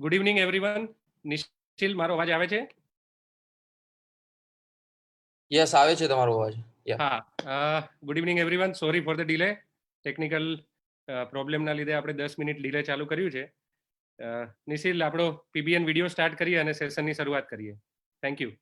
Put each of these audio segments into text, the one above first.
Good evening everyone. નિશિલ, મારો અવાજ આવે છે? યસ, આવે છે તમારો અવાજ. હા, good evening everyone. Sorry for the delay. Technical પ્રોબ્લેમના લીધે આપણે 10 મિનિટ ડિલે ચાલુ કર્યું છે. નિશિલ, આપણો પીબીએન વિડીયો સ્ટાર્ટ કરીએ અને સેશનની શરૂઆત કરીએ. Thank you.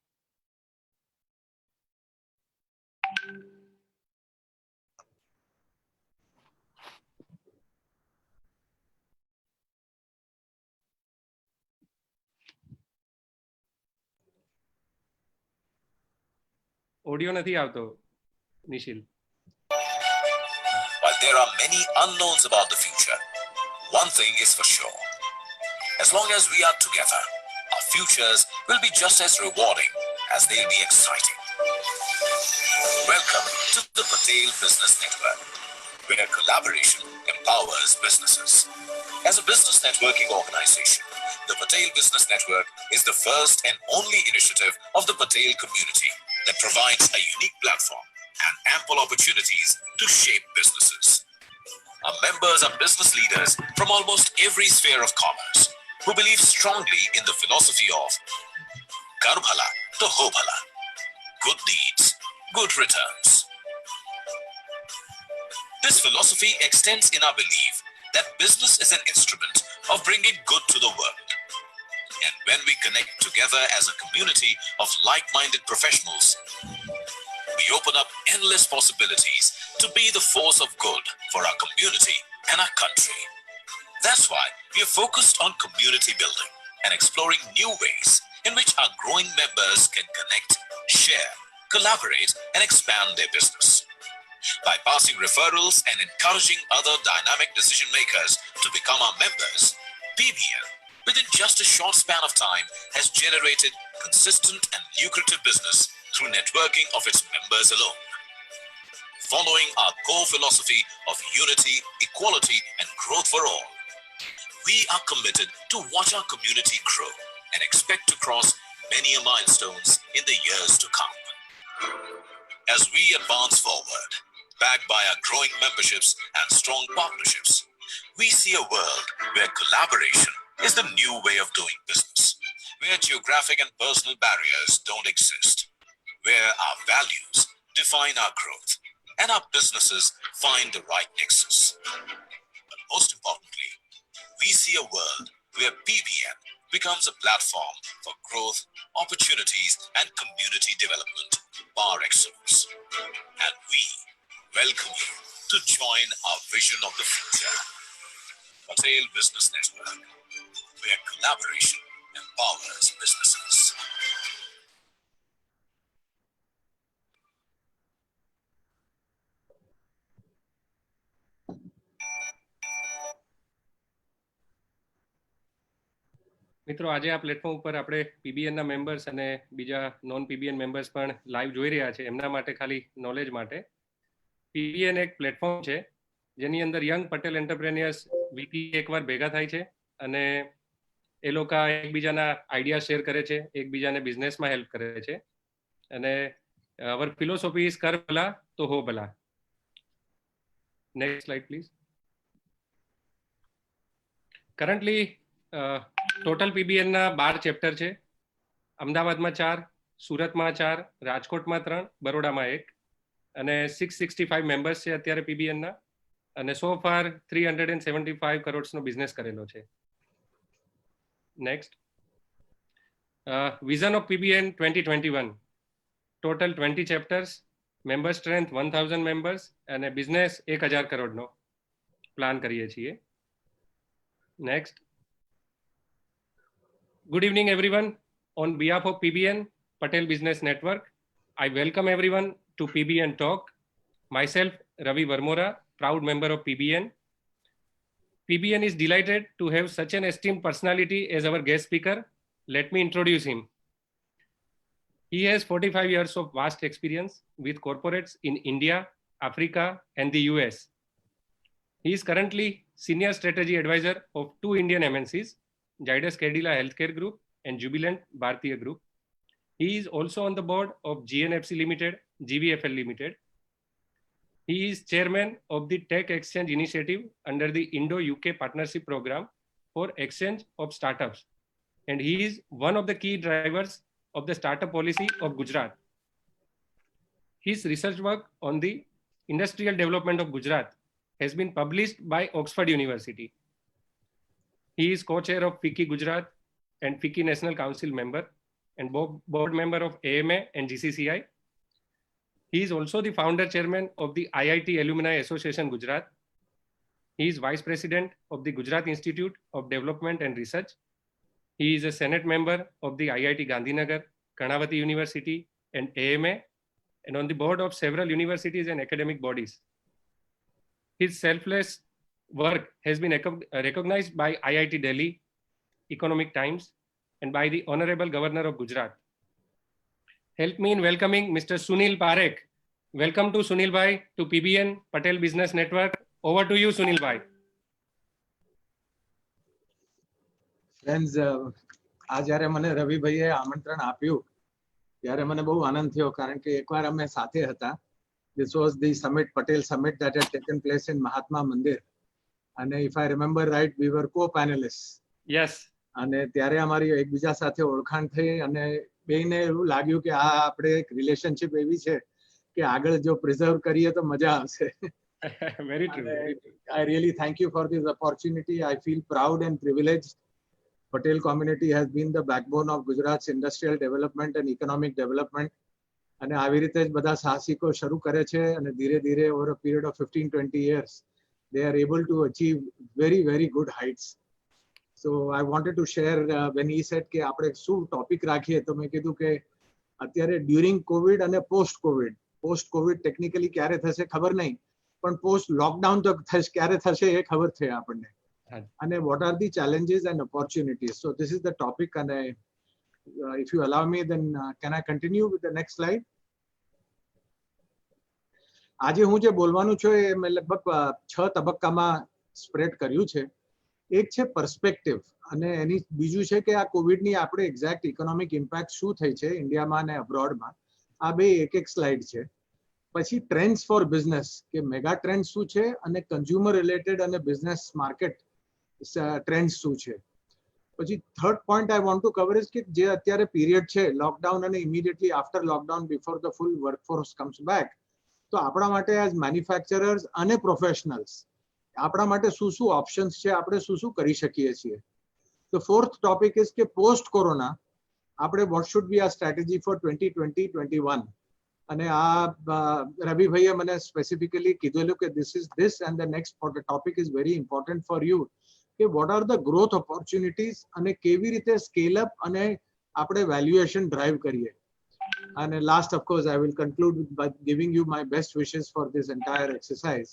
ઓડિયો નથી આવતો, નિશિલ. While there are many unknowns about the future, one thing is for sure. As long as we are together, our futures will be just as rewarding as they'll be exciting. Welcome to the Patel Business Network, where collaboration empowers businesses. As a business networking organization, the Patel Business Network is the first and only initiative of the Patel community that provides a unique platform and ample opportunities to shape businesses. Our members are business leaders from almost every sphere of commerce who believe strongly in the philosophy of Kar Bhala to Ho Bhala. Good deeds, good returns. This philosophy extends in our belief that business is an instrument of bringing good to the world. And when we connect together as a community of like-minded professionals, we open up endless possibilities to be the force of good for our community and our country. That's why we are focused on community building and exploring new ways in which our growing members can connect, share, collaborate, and expand their business. By passing referrals and encouraging other dynamic decision makers to become our members, PBN, within just a short span of time, has generated consistent and lucrative business through networking of its members alone. Following our core philosophy of unity, equality, and growth for all, we are committed to watch our community grow and expect to cross many milestones in the years to come. As we advance forward, backed by our growing memberships and strong partnerships, we see a world where collaboration is the new way of doing business, where geographic and personal barriers don't exist, where our values define our growth and our businesses find the right nexus. But most importantly, we see a world where PBN becomes a platform for growth, opportunities, and community development par excellence. And we welcome you to join our vision of the future. Patel Business Network, where collaboration empowers businesses. મિત્રો, આજે આ platform ઉપર આપણે પીબીએનના members અને બીજા non પીબીએન members પણ live જોઈ રહ્યા છે. એમના માટે ખાલી નોલેજ માટે, પીબીએન એક પ્લેટફોર્મ છે જેની અંદર યંગ પટેલ એન્ટરપ્રેન્યોર્સ વીકલી એકવાર ભેગા થાય છે અને એ લોકો એકબીજાના આઈડિયા શેર કરે છે, એકબીજાને બિઝનેસમાં હેલ્પ કરે છે. અને અવર ફિલોસોફી ઇઝ કર ભલા તો હો ભલા. Next slide please. Currently total પીબીએનના 12 ચેપ્ટર છે. અમદાવાદમાં 4, સુરતમાં 4, રાજકોટમાં 3, બરોડામાં 1 અને 665 મેમ્બર્સ છે અત્યારે પીબીએનના. અને સો ફાર 375 કરોડનો બિઝનેસ કરેલો છે. Next. Vision of PBN 2021. Total 20 chapters, member strength 1000 members અને બિઝનેસ 1000 કરોડનો પ્લાન કરીએ છીએ. Next. Good evening, everyone. On behalf of PBN, Patel Business Network, I welcome everyone to PBN Talk. Myself, Ravi Varmora, proud member of PBN. PBN is delighted to have such an esteemed personality as our guest speaker. Let me introduce him. He has 45 years of vast experience with corporates in India, Africa, and the US. He is currently Senior Strategy Advisor of 2 Indian MNCs, Zydus Cadila Healthcare Group and Jubilant Bhartiya Group. He is also on the board of GNFC Limited, GVFL Limited. He is chairman of the Tech Exchange Initiative under the Indo-UK Partnership Program for Exchange of Startups and he is one of the key drivers of the startup policy of Gujarat. His research work on the industrial development of Gujarat has been published by Oxford University. He is co-chair of FICCI Gujarat and FICCI National Council member and board member of AMA and GCCI. He is also the founder chairman of the IIT Alumni Association Gujarat. He is vice president of the Gujarat Institute of Development and Research. He is a senate member of the IIT Gandhinagar, Karnavati University and AMA, and on the board of several universities and academic bodies. His selfless work has been recognized by IIT Delhi, Economic Times, and by the Honorable Governor of Gujarat. Help me in welcoming Mr. Sunil Parekh. Welcome to Sunil Bhai to PBN Patel Business Network. Over to you, Sunil Bhai. Friends, આ જ્યારે મને રવિભાઈએ આમંત્રણ આપ્યું ત્યારે મને બહુ આનંદ થયો કારણ કે એકવાર અમે સાથે હતા. This was the summit, Patel summit that had taken place in Mahatma Mandir. And if I remember right, we were co-panelists. Yes. અને ત્યારે અમારી એકબીજા સાથે ઓળખાણ થઈ અને બેયને એવું લાગ્યું કે આ આપણે એક રિલેશનશિપ એવી છે કે આગળ જો પ્રિઝર્વ કરીએ તો મજા આવશે. Very true. I really thank you for this opportunity. I feel proud and privileged. Patel community has been the backbone of Gujarat's industrial development and economic development. અને આવી રીતે જ બધા સાહસિકો શરૂ કરે છે અને ધીરે ધીરે over a period of 15-20 years they are able to achieve very, very good heights. So I wanted to share when he said કે આપણે શું ટોપિક રાખીએ તો મેં કીધું કે અત્યારે ડ્યુરિંગ કોવિડ અને પોસ્ટ કોવિડ ટેકનિકલી ક્યારે થશે ખબર નહીં, પણ પોસ્ટ લોકડાઉન તો ક્યારે થશે એ ખબર છે આપણને. અને what are the challenges and opportunities? So this is the topic, and if you allow me, then can I continue with the next slide? આજે હું જે બોલવાનું છું એ મેં લગભગ 6 તબક્કામાં સ્પ્રેડ કર્યું છે. એક છે પર્સપેક્ટિવ અને એની બીજું છે કે આ કોવિડની આપણે એક્ઝેક્ટ ઇકોનોમિક ઇમ્પેક્ટ શું થઈ છે ઇન્ડિયામાં અને અબ્રોડમાં. આ બે એક સ્લાઇડ છે. પછી ટ્રેન્ડ્સ ફોર બિઝનેસ કે મેગા ટ્રેન્ડ શું છે અને કન્ઝ્યુમર રિલેટેડ અને બિઝનેસ માર્કેટ ટ્રેન્ડ્સ શું છે. પછી third point I want to cover is કે જે અત્યારે પીરિયડ છે લોકડાઉન અને immediately after lockdown before the full workforce comes back, તો આપણા માટે એઝ મેન્યુફેક્ચરર્સ અને પ્રોફેશનલ્સ આપણા માટે શું શું ઓપ્શન્સ છે, આપણે શું શું કરી શકીએ છીએ. તો ફોર્થ ટોપિક ઇઝ કે પોસ્ટ કોરોના આપણે વોટ શુડ બી આ સ્ટ્રેટેજી ફોર 2020-21. અને આ રવિભાઈએ મને સ્પેસિફિકલી કીધેલું કે this and the next topic is very important for you કે what are the growth opportunities અને કેવી રીતે સ્કેલ અપ અને આપણે વેલ્યુએશન ડ્રાઈવ કરીએ. And last, of course, I will conclude by giving you my best wishes for this entire exercise.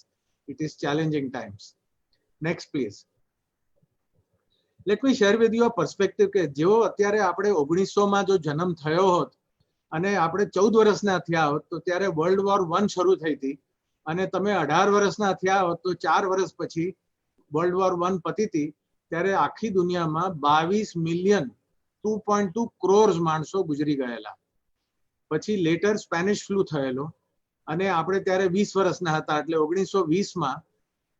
It is challenging times. Next, please. Let me share with you a perspective કે જેવો અત્યારે આપણે 1900માં જો જન્મ થયો હોત અને આપણે 14 વર્ષના થયા હોત તો ત્યારે વર્લ્ડ વોર 1 શરૂ થઈ હતી, અને તમે 18 વર્ષના થયા હોત તો 4 વર્ષ પછી વર્લ્ડ વોર 1 પતી હતી. ત્યારે આખી દુનિયામાં 22 મિલિયન 2.2 crores માણસો ગુજરી ગયેલા. પછી લેટર સ્પેનિશ ફ્લુ થયેલો અને આપણે ત્યારે 20 વર્ષના હતા એટલે 1920માં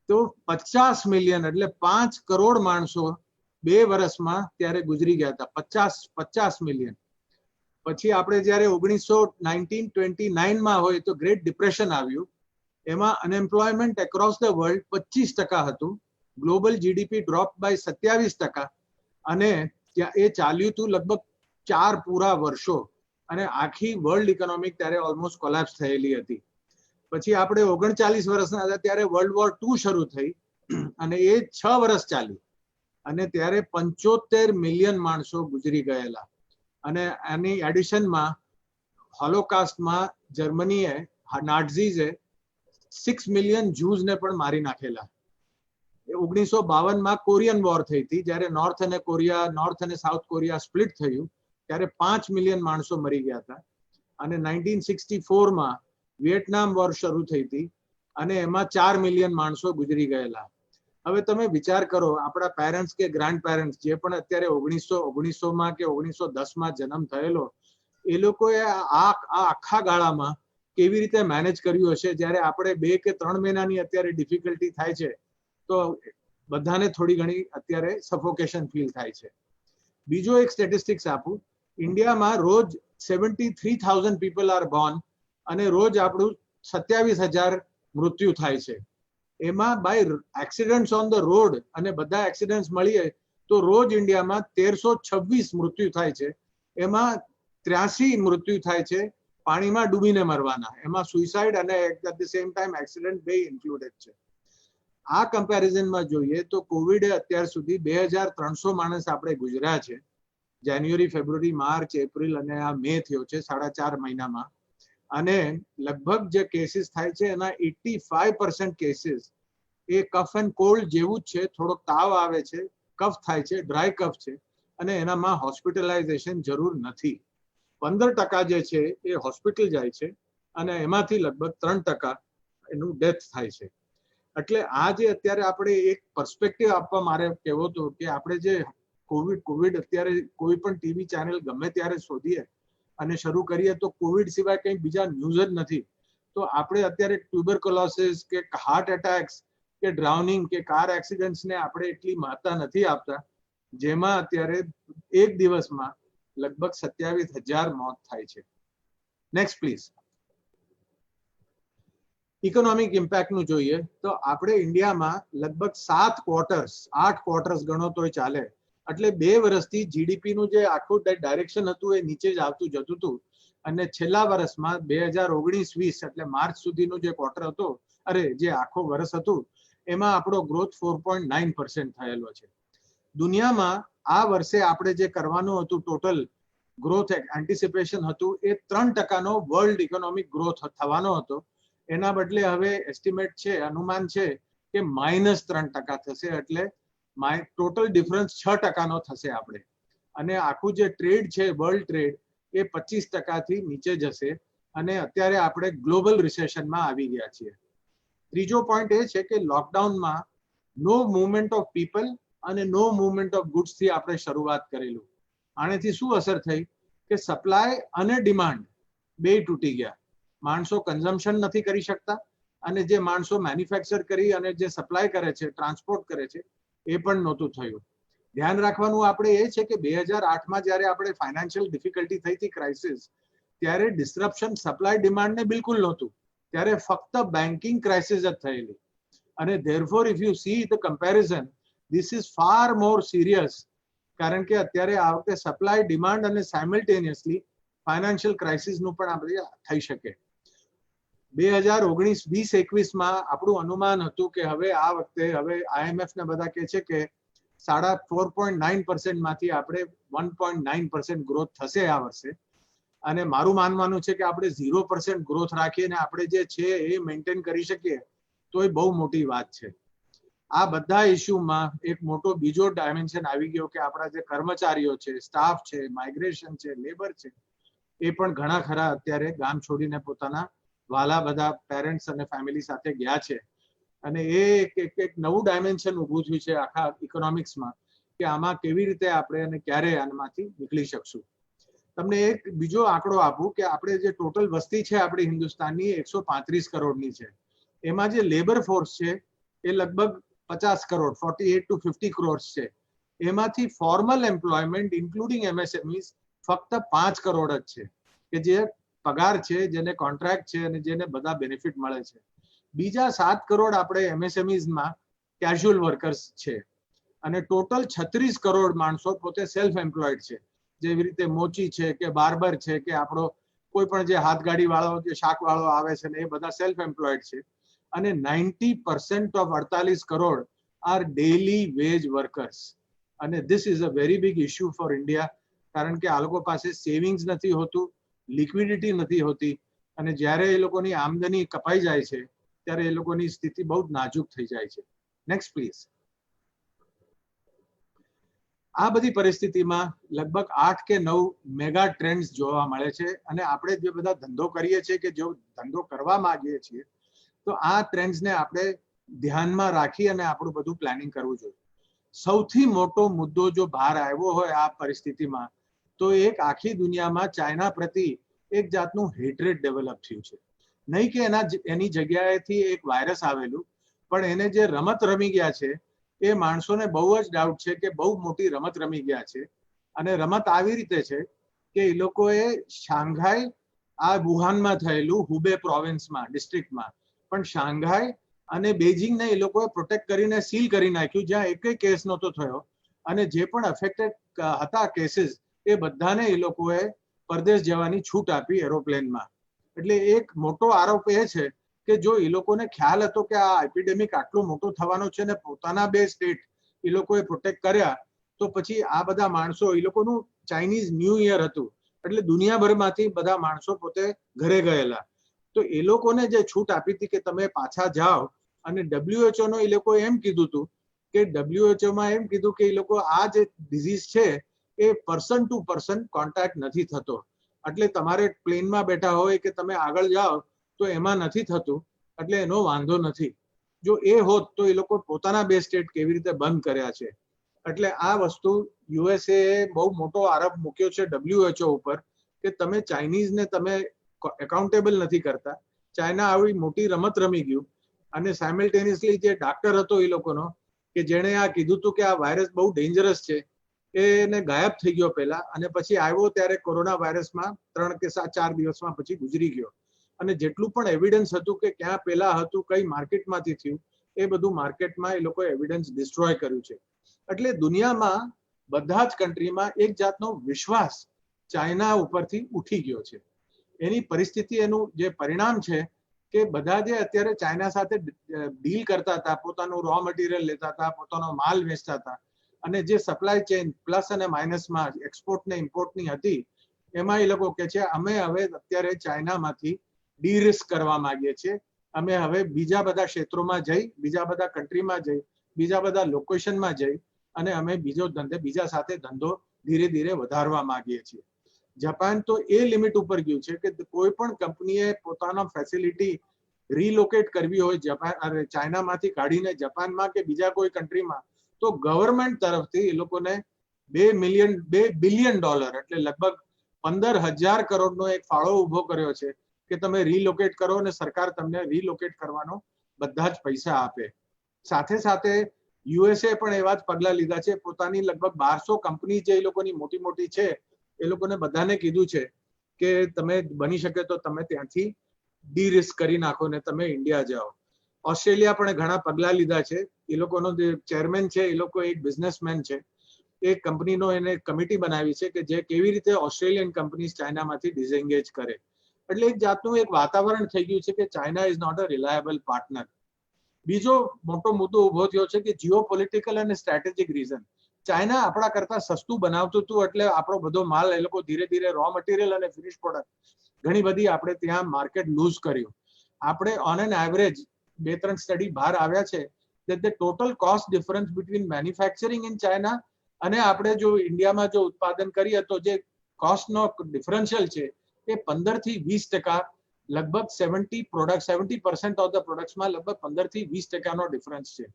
તો 50 મિલિયન એટલે 5 કરોડ માણસો 2 વર્ષમાં ત્યારે ગુજરી ગયા હતા. 50 મિલિયન. પછી આપણે જ્યારે 1929માં હોય તો ગ્રેટ ડિપ્રેશન આવ્યું. એમાં અનએમ્પ્લોયમેન્ટ એક્રોસ ધ વર્લ્ડ 25% હતું. ગ્લોબલ જીડીપી ડ્રોપ બાય 27% અને એ ચાલ્યું હતું લગભગ 4 પૂરા વર્ષો અને આખી વર્લ્ડ ઇકોનોમિક ત્યારે ઓલમોસ્ટ કોલેપ્સ થયેલી હતી. પછી આપણે 39 વર્ષના હતા ત્યારે વર્લ્ડ વોર 2 શરૂ થઈ અને એ 6 વર્ષ ચાલી અને ત્યારે 75 મિલિયન માણસો ગુજરી ગયેલા. અને એની એડિશનમાં હોલોકાસ્ટમાં જર્મનીએ નાઝીઝે 6 મિલિયન જ્યુઝને પણ મારી નાખેલા. 1952માં કોરિયન વોર થઈ હતી જ્યારે નોર્થ અને સાઉથ કોરિયા સ્પ્લિટ થયું ત્યારે 5 મિલિયન માણસો મરી ગયા હતા. અને 1964માં વિયેટનામ વોર શરૂ થઈ હતી અને એમાં 4 મિલિયન માણસો ગુજરી ગયેલા. હવે તમે વિચાર કરો આપણા પેરેન્ટ્સ કે ગ્રાન્ડ પેરેન્ટ્સ જે પણ અત્યારે 1900માં કે 1910માં જન્મ થયેલો એ લોકોએ આ આખા ગાળામાં કેવી રીતે મેનેજ કર્યું હશે. જ્યારે આપણે 2 કે 3 મહિનાની અત્યારે ડિફિકલ્ટી થાય છે તો બધાને થોડી ઘણી અત્યારે સફોકેશન ફીલ થાય છે. બીજો એક સ્ટેટિસ્ટિક્સ આપું, ઇન્ડિયામાં રોજ 73,000 પીપલ આર બોર્ન અને રોજ આપણું 27,000 મૃત્યુ થાય છે. એમાં by accidents on the road અને બધા એક્સિડન્ટ્સ મળીએ તો રોજ ઇન્ડિયામાં 1326 મૃત્યુ થાય છે. એમાં 83 મૃત્યુ થાય છે પાણીમાં ડૂબીને મરવાના. એમાં સુસાઇડ અને at the same time accident બે ઇન્ક્લુડેડ છે. આ કમ્પેરિઝનમાં જોઈએ તો કોવિડે અત્યાર સુધી 2300 માણસ આપણે ગુજર્યા છે. જાન્યુઆરી, ફેબ્રુઆરી, માર્ચ, એપ્રિલ અને આ મે થયો છે 4.5 મહિનામાં. અને લગભગ જે કેસીસ થાય છે એના 85% કેસીસ એ કફ એન્ડ કોલ્ડ જેવું જ છે. થોડોક તાવ આવે છે, કફ થાય છે, ડ્રાય કફ છે અને એનામાં હોસ્પિટલાઇઝેશન જરૂર નથી. 15% જે છે એ હોસ્પિટલ જાય છે અને એમાંથી લગભગ 3% એનું ડેથ થાય છે. એટલે આ જે અત્યારે આપણે એક પર્સપેક્ટિવ આપવા મારે કહેવો હતો કે આપણે જે કોવિડ અત્યારે કોઈ પણ ટીવી ચેનલ ગમે ત્યારે શોધીએ અને શરૂ કરીએ તો કોવિડ સિવાય કંઈ બીજા ન્યૂઝ જ નથી. તો આપણે અત્યારે ટ્યુબરક્યુલોસિસ કે હાર્ટ એટેક્સ કે ડ્રાઉનિંગ કે કાર એક્સિડન્ટ્સને આપણે એટલી મહત્તા નથી આપતા, જેમાં અત્યારે એક દિવસમાં લગભગ 27,000 મોત થાય છે. Next please. ઇકોનોમિક ઇમ્પેક્ટનું જોઈએ તો આપણે ઇન્ડિયામાં લગભગ 7 ક્વાર્ટર્સ, 8 ક્વાર્ટર્સ ગણો તોય ચાલે, એટલે 2 વર્ષથી જીડીપીનું જે આખું ડાયરેક્શન હતું એ નીચે જ આવતું જતું હતું. અને છેલ્લા વર્ષમાં 2019-20 એટલે માર્ચ સુધીનું જે ક્વાર્ટર હતો, જે આખો વર્ષ હતું, એમાં આપણો ગ્રોથ 4.9% થયેલો છે. દુનિયામાં આ વર્ષે આપણે જે કરવાનું હતું ટોટલ ગ્રોથ એન્ટિસિપેશન હતું એ 3%નો વર્લ્ડ ઇકોનોમિક ગ્રોથ થવાનો હતો. એના બદલે હવે એસ્ટિમેટ છે, અનુમાન છે કે -3% થશે. એટલે ટોટલ ડિફરન્સ 6%નો થશે આપણે. અને આખું જે ટ્રેડ છે, વર્લ્ડ ટ્રેડ, એ 25%થી નીચે જશે અને અત્યારે આપણે ગ્લોબલ રિસેશનમાં આવી ગયા છીએ. ત્રીજો પોઈન્ટ એ છે કે લોકડાઉનમાં નો મૂવમેન્ટ ઓફ પીપલ અને નો મૂવમેન્ટ ઓફ ગુડ્સ થી આપણે શરૂઆત કરેલું. આનેથી શું અસર થઈ કે સપ્લાય અને ડિમાન્ડ બે તૂટી ગયા. માણસો કન્ઝમ્પશન નથી કરી શકતા અને જે માણસો મેન્યુફેક્ચર કરી અને જે સપ્લાય કરે છે, ટ્રાન્સપોર્ટ કરે છે, એ પણ નહોતું થયું. ધ્યાન રાખવાનું આપણે એ છે કે 2008માં જ્યારે આપણે ફાઇનાન્શિયલ ડિફિકલ્ટી થઈ હતી, ક્રાઇસિસ, ત્યારે ડિસ્ટ્રપ્શન સપ્લાય ડિમાન્ડને બિલકુલ નહોતું. ત્યારે ફક્ત બેન્કિંગ ક્રાઇસિસ જ થયેલી. અને therefore if you see the comparison, this is far more serious, કારણ કે અત્યારે આ વખતે સપ્લાય ડિમાન્ડ અને સાયમલ્ટેનિયસલી ફાઇનાન્શિયલ ક્રાઇસિસનું પણ આપણે થઈ શકે. 2019-20-21માં આપણું અનુમાન હતું કે હવે આ વખતે IMF ને બધા કહે છે કે 4.9% માંથી આપણે 1.9% ગ્રોથ થશે આ વર્ષે. અને મારું માનવાનું છે કે આપણે 0% ગ્રોથ રાખીએ અને આપણે જે છે એ મેન્ટેન કરી શકીએ તો એ બહુ મોટી વાત છે. આ બધા ઇસ્યુમાં એક મોટો બીજો ડાયમેન્શન આવી ગયો કે આપણા જે કર્મચારીઓ છે, સ્ટાફ છે, માઇગ્રેશન છે, લેબર છે, એ પણ ઘણા ખરા અત્યારે ગામ છોડીને પોતાના વાલા બધા પેરેન્ટ્સ અને ફેમિલી સાથે ગયા છે. અને એ એક નવું ડાયમેન્શન ઊભું થયું છે આખા ઇકોનોમિક્સમાં કે આમાં કેવી રીતે આપણે અને ક્યારે આમાંથી નીકળી શકશું. તમને એક બીજો આંકડો આપું કે આપણે જે ટોટલ વસ્તી છે આપણી હિન્દુસ્તાનની 135 કરોડની છે. એમાં જે લેબર ફોર્સ છે એ લગભગ 50 કરોડ, 48 to 50 કરોડ છે. એમાંથી ફોર્મલ એમ્પ્લોયમેન્ટ ઇન્ક્લુડિંગ MSMEs ફક્ત 5 કરોડ જ છે કે જે પગાર છે, જેને કોન્ટ્રાક્ટ છે અને જેને બધા બેનિફિટ મળે છે. બીજા 7 કરોડ આપણે MSMEsમાં કેઝ્યુઅલ વર્કર્સ છે. અને ટોટલ 36 કરોડ માણસો પોતે સેલ્ફ એમ્પ્લોયડ છે, જેવી રીતે મોચી છે કે બાર્બર છે કે આપણો કોઈ પણ જે હાથગાડી વાળો, જે શાક વાળો આવે છે ને, એ બધા સેલ્ફ એમ્પ્લોયડ છે. અને 90% of 48 crore are daily wage workers. અને this is a very big issue for India, કારણ કે આ લોકો પાસે સેવિંગ્સ નથી હોતું, લિક્વિડિટી નથી હોતી, અને જ્યારે એ લોકોની આમદની કપાઈ જાય છે ત્યારે એ લોકોની સ્થિતિ બહુ નાજુક થઈ જાય છે. Next please. આ બધી પરિસ્થિતિમાં લગભગ 8 કે 9 મેગા ટ્રેન્ડ્સ જોવા મળે છે. અને આપણે જે બધા ધંધો કરીએ છીએ કે જો ધંધો કરવા માંગીએ છીએ તો આ ટ્રેન્ડ્સને આપણે ધ્યાનમાં રાખી અને આપણું બધું પ્લાનિંગ કરવું જોઈએ. સૌથી મોટો મુદ્દો જો બહાર આવ્યો હોય આ પરિસ્થિતિમાં તો એક આખી દુનિયામાં ચાઇના પ્રતિ એક જાતનું હેટ્રેડ ડેવલપ થયું છે. નહીં કે એની જગ્યાએથી એક વાયરસ આવેલું, પણ એને જે રમત રમી ગયા છે એ માણસોને બહુ જ ડાઉટ છે કે બહુ મોટી રમત રમી ગયા છે. અને રમત આવી રીતે છે કે એ લોકોએ શાંઘાઈ આ વુહાનમાં થયેલું હુબે પ્રોવિન્સમાં ડિસ્ટ્રિક્ટમાં પણ શાંઘાઈ અને બેઇજિંગને એ લોકોએ પ્રોટેક્ટ કરીને સીલ કરી નાખ્યું, જ્યાં એકેય કેસ નહોતો થયો. અને જે પણ અફેક્ટેડ હતા કેસીસ એ બધાને એ લોકોએ પરદેશ જવાની છૂટ આપી એરોપ્લેનમાં. એટલે એક મોટો આરોપ એ છે કે જો એ લોકોને ખ્યાલ હતો કે આ એપિડેમિક આટલો મોટો થવાનો છે ને પોતાના બે સ્ટેટ એ લોકોએ પ્રોટેક્ટ કર્યા, તો પછી આ બધા માણસો, એ લોકોનું ચાઇનીઝ ન્યૂ યર હતું એટલે દુનિયાભરમાંથી બધા માણસો પોતે ઘરે ગયેલા, તો એ લોકોને જે છૂટ આપી હતી કે તમે પાછા જાઓ. અને WHO નો એ લોકોએ એમ કીધું હતું કે WHO માં એમ કીધું કે એ લોકો આ જે ડિઝીઝ છે એ પર્સન ટુ પર્સન કોન્ટેક્ટ નથી થતો, એટલે તમારે પ્લેનમાં બેઠા હોય કે તમે આગળ જાઓ તો એમાં નથી થતું, એટલે એનો વાંધો નથી. જો એ હોત તો એ લોકો પોતાના બે સ્ટેટ કેવી રીતે બંધ કર્યા છે. એટલે આ વસ્તુ USA બહુ મોટો આરોપ મૂક્યો છે WHO ઉપર કે તમે ચાઇનીઝને તમે એકાઉન્ટેબલ નથી કરતા. ચાઇના આવી મોટી રમત રમી ગયું અને સાયમલ્ટેનિયસલી જે ડાક્ટર હતો એ લોકોનો કે જેણે આ કીધું હતું કે આ વાયરસ બહુ ડેન્જરસ છે, એને ગાયબ થઈ ગયો પહેલા, અને પછી આવ્યો ત્યારે કોરોના વાયરસમાં 3 કે 4 દિવસમાં પછી ગુજરી ગયો. અને જેટલું પણ એવિડન્સ હતું કે ક્યાં પહેલા હતું, કઈ માર્કેટમાંથી થયું, એ બધું માર્કેટમાં એ લોકોએ એવિડન્સ ડિસ્ટ્રોય કર્યું છે. એટલે દુનિયામાં બધા જ કન્ટ્રીમાં એક જાતનો વિશ્વાસ ચાઇના ઉપરથી ઉઠી ગયો છે. એની પરિસ્થિતિ, એનું જે પરિણામ છે કે બધા જે અત્યારે ચાઇના સાથે ડીલ કરતા હતા, પોતાનું રો મટીરિયલ લેતા હતા, પોતાનો માલ વેચતા હતા, અને જે સપ્લાય ચેઇન પ્લસ અને માઇનસમાં એક્સપોર્ટ ને ઇમ્પોર્ટની હતી, એમાં એ લોકો કે છે અમે હવે અત્યારે ચાઇનામાંથી ડી-રિસ્ક કરવા માંગીએ છીએ. અમે હવે બીજા બધા ક્ષેત્રોમાં જઈ, બીજા બધા કન્ટ્રીમાં જઈ, બીજા બધા લોકેશનમાં જઈ અને અમે બીજા સાથે ધંધો ધીરે ધીરે વધારવા માંગીએ છીએ. જાપાન તો એ લિમિટ ઉપર ગયું છે કે કોઈ પણ કંપનીએ પોતાનો ફેસિલિટી રીલોકેટ કરવી હોય ચાઇનામાંથી કાઢીને જાપાનમાં કે બીજા કોઈ કન્ટ્રીમાં, તો ગવર્મેન્ટ તરફથી એ લોકોને $2 બિલિયન એટલે લગભગ 15,000 કરોડનો એક ફાળો ઉભો કર્યો છે કે તમે રીલોકેટ કરો અને સરકાર તમને રીલોકેટ કરવાનો બધા જ પૈસા આપે. સાથે સાથે USA પણ એવા જ પગલા લીધા છે. પોતાની લગભગ 1200 કંપની જે એ લોકોની મોટી મોટી છે એ લોકોને બધાને કીધું છે કે તમે બની શકે તો તમે ત્યાંથી ડી-રિસ્ક કરી નાખો ને તમે ઇન્ડિયા જાઓ. ઓસ્ટ્રેલિયા પણ ઘણા પગલા લીધા છે. એ લોકોનો જે ચેરમેન છે એ લોકો એક બિઝનેસમેન છે. એ કંપનીનો એને કમિટી બનાવી છે કે જે કેવી રીતે ઓસ્ટ્રેલિયન કંપનીઝ ચાઇનામાંથી ડિસએંગેજ કરે. એટલે એક જાતનું એક વાતાવરણ થઈ ગયું છે કે China is not a reliable partner. બીજો મોટો મુદ્દો ઉભો થયો છે કે જીઓ પોલિટિકલ અને સ્ટ્રેટેજિક રીઝન. ચાઇના આપણા કરતા સસ્તું બનાવતું હતું એટલે આપણો બધો માલ એ લોકો ધીરે ધીરે રો મટીરિયલ અને ફિનિશ પ્રોડક્ટ ઘણી બધી આપણે ત્યાં માર્કેટ લૂઝ કર્યું. આપણે ઓન એન એવરેજ 2-3 સ્ટડી બહાર આવ્યા છે that the total cost difference between manufacturing in China અને આપણે જો ઇન્ડિયામાં જો ઉત્પાદન કરીએ તો જે કોસ્ટનો ડિફરન્શિયલ છે એ 15 થી 20%, લગભગ 70% ઓફ ધ પ્રોડક્ટ્સમાં લગભગ 15 થી 20%નો ડિફરન્સ છે.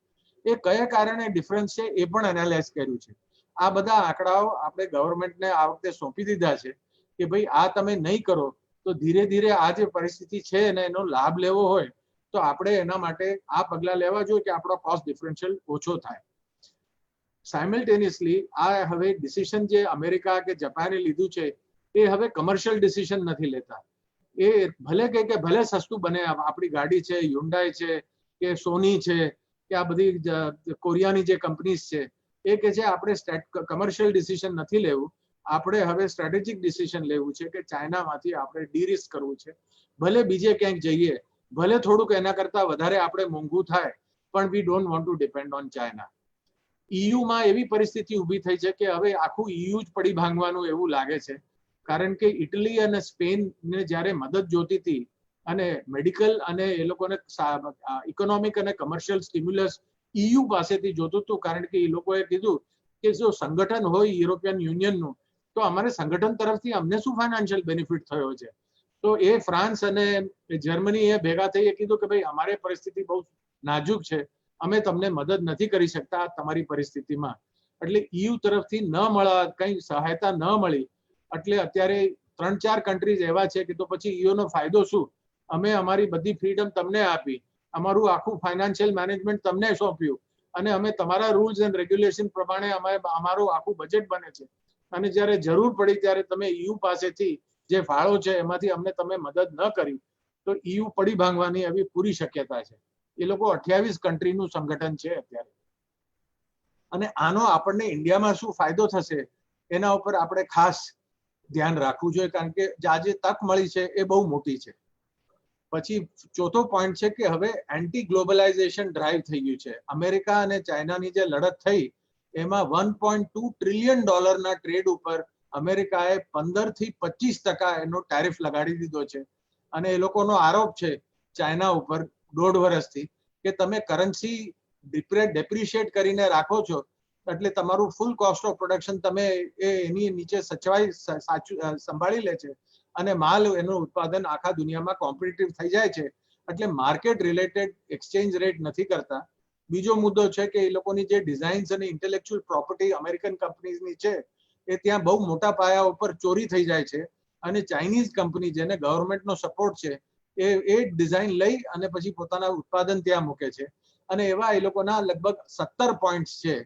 એ કયા કારણે ડિફરન્સ છે એ પણ એનાલાઇઝ કર્યું છે. આ બધા આંકડાઓ આપણે ગવર્મેન્ટને આ વખતે સોંપી દીધા છે કે ભાઈ આ તમે નહીં કરો તો ધીરે ધીરે આ જે પરિસ્થિતિ છે અને એનો લાભ લેવો હોય તો આપણે એના માટે આ પગલા લેવા જોઈએ કે આપણો કોસ્ટ ડિફરન્શિયલ ઓછો થાય. સાયમલ્ટેનિયસલી આ હવે ડિસિઝન જે અમેરિકા કે જાપાને લીધું છે એ હવે કમર્શિયલ ડિસિઝન નથી લેતા. એ ભલે કે ભલે સસ્તું બને, આપણી ગાડી છે, હ્યુન્ડાઈ છે કે સોની છે કે આ બધી કોરિયાની જે કંપનીઝ છે એ કે છે આપણે કમર્શિયલ ડિસિઝન નથી લેવું, આપણે હવે સ્ટ્રેટેજિક ડિસિઝન લેવું છે કે ચાઇનામાંથી આપણે ડી-રિસ્ક કરવું છે. ભલે બીજે ક્યાંક જઈએ, ભલે થોડુંક એના કરતા વધારે આપણે મોંઘું થાય, પણ we don't want to depend on China. EUમાં એવી પરિસ્થિતિ ઊભી થઈ છે કે હવે આખું EU જ પડી ભાંગવાનું એવું લાગે છે, કારણ કે ઇટલી અને સ્પેનને જ્યારે મદદ જોતી હતી અને મેડિકલ અને એ લોકોને ઇકોનોમિક અને કમર્શિયલ સ્ટિમ્યુલસ EU પાસેથી જોતું હતું, કારણ કે એ લોકોએ કીધું કે જો સંગઠન હોય યુરોપિયન યુનિયનનું તો અમારે સંગઠન તરફથી અમને શું ફાઇનાન્શિયલ બેનિફિટ થયો છે. તો એ ફ્રાન્સ અને જર્મની એ ભેગા થઈ કીધું કે ભાઈ અમારી પરિસ્થિતિ બહુ નાજુક છે, અમે તમને મદદ નથી કરી શકતા તમારી પરિસ્થિતિમાં. એટલે EU તરફથી ન મળવા, કઈ સહાયતા ન મળી, એટલે અત્યારે 3-4 કન્ટ્રીઝ એવા છે કે તો પછી EU નો ફાયદો શું? અમે અમારી બધી ફ્રીડમ તમને આપી, અમારું આખું ફાઇનાન્શિયલ મેનેજમેન્ટ તમને સોંપ્યું અને અમે તમારા રૂલ્સ એન્ડ રેગ્યુલેશન પ્રમાણે અમારું આખું બજેટ બને છે અને જ્યારે જરૂર પડી ત્યારે તમે EU પાસેથી જે ફાળો છે એમાંથી અમને તમે મદદ ન કરી તો EU પડી ભાંગવાની એવી પૂરી શક્યતા છે. એ લોકો 28 કન્ટ્રીનું સંગઠન છે અત્યારે. અને આનો આપણને ઇન્ડિયામાં શું ફાયદો થશે એના ઉપર આપણે ખાસ ધ્યાન રાખવું જોઈએ, કારણ કે આજે તક મળી છે એ બહુ મોટી છે. પછી ચોથો પોઈન્ટ છે કે હવે એન્ટી ગ્લોબલાઇઝેશન ડ્રાઈવ થઈ ગયું છે. અમેરિકા અને ચાઇનાની જે લડત થઈ એમાં $1.2 ટ્રિલિયન ના ટ્રેડ ઉપર અમેરિકાએ 15 થી 25% એનો ટેરિફ લગાડી દીધો છે. અને એ લોકોનો આરોપ છે ચાઇના ઉપર 1.5 વર્ષથી કે તમે કરન્સી ડેપ્રિશિએટ કરીને રાખો છો એટલે તમારું ફૂલ કોસ્ટ ઓફ પ્રોડક્શન તમે એની નીચે સચવાઈ સંભાળી લે છે અને માલ એનું ઉત્પાદન આખા દુનિયામાં કોમ્પિટિટિવ થઈ જાય છે. એટલે માર્કેટ રિલેટેડ એક્સચેન્જ રેટ નથી કરતા. બીજો મુદ્દો છે કે એ લોકોની જે ડિઝાઇન્સ અને ઇન્ટેલેક્ચ્યુઅલ પ્રોપર્ટી અમેરિકન કંપનીઝની છે એ ત્યાં બહુ મોટા પાયા ઉપર ચોરી થઈ જાય છે અને ચાઇનીઝ કંપની જેને ગવર્મેન્ટનો સપોર્ટ છે એ ડિઝાઇન લઈ અને પછી પોતાના ઉત્પાદન ત્યાં મૂકે છે. અને એવા એ લોકોના લગભગ 17 પોઈન્ટ્સ છે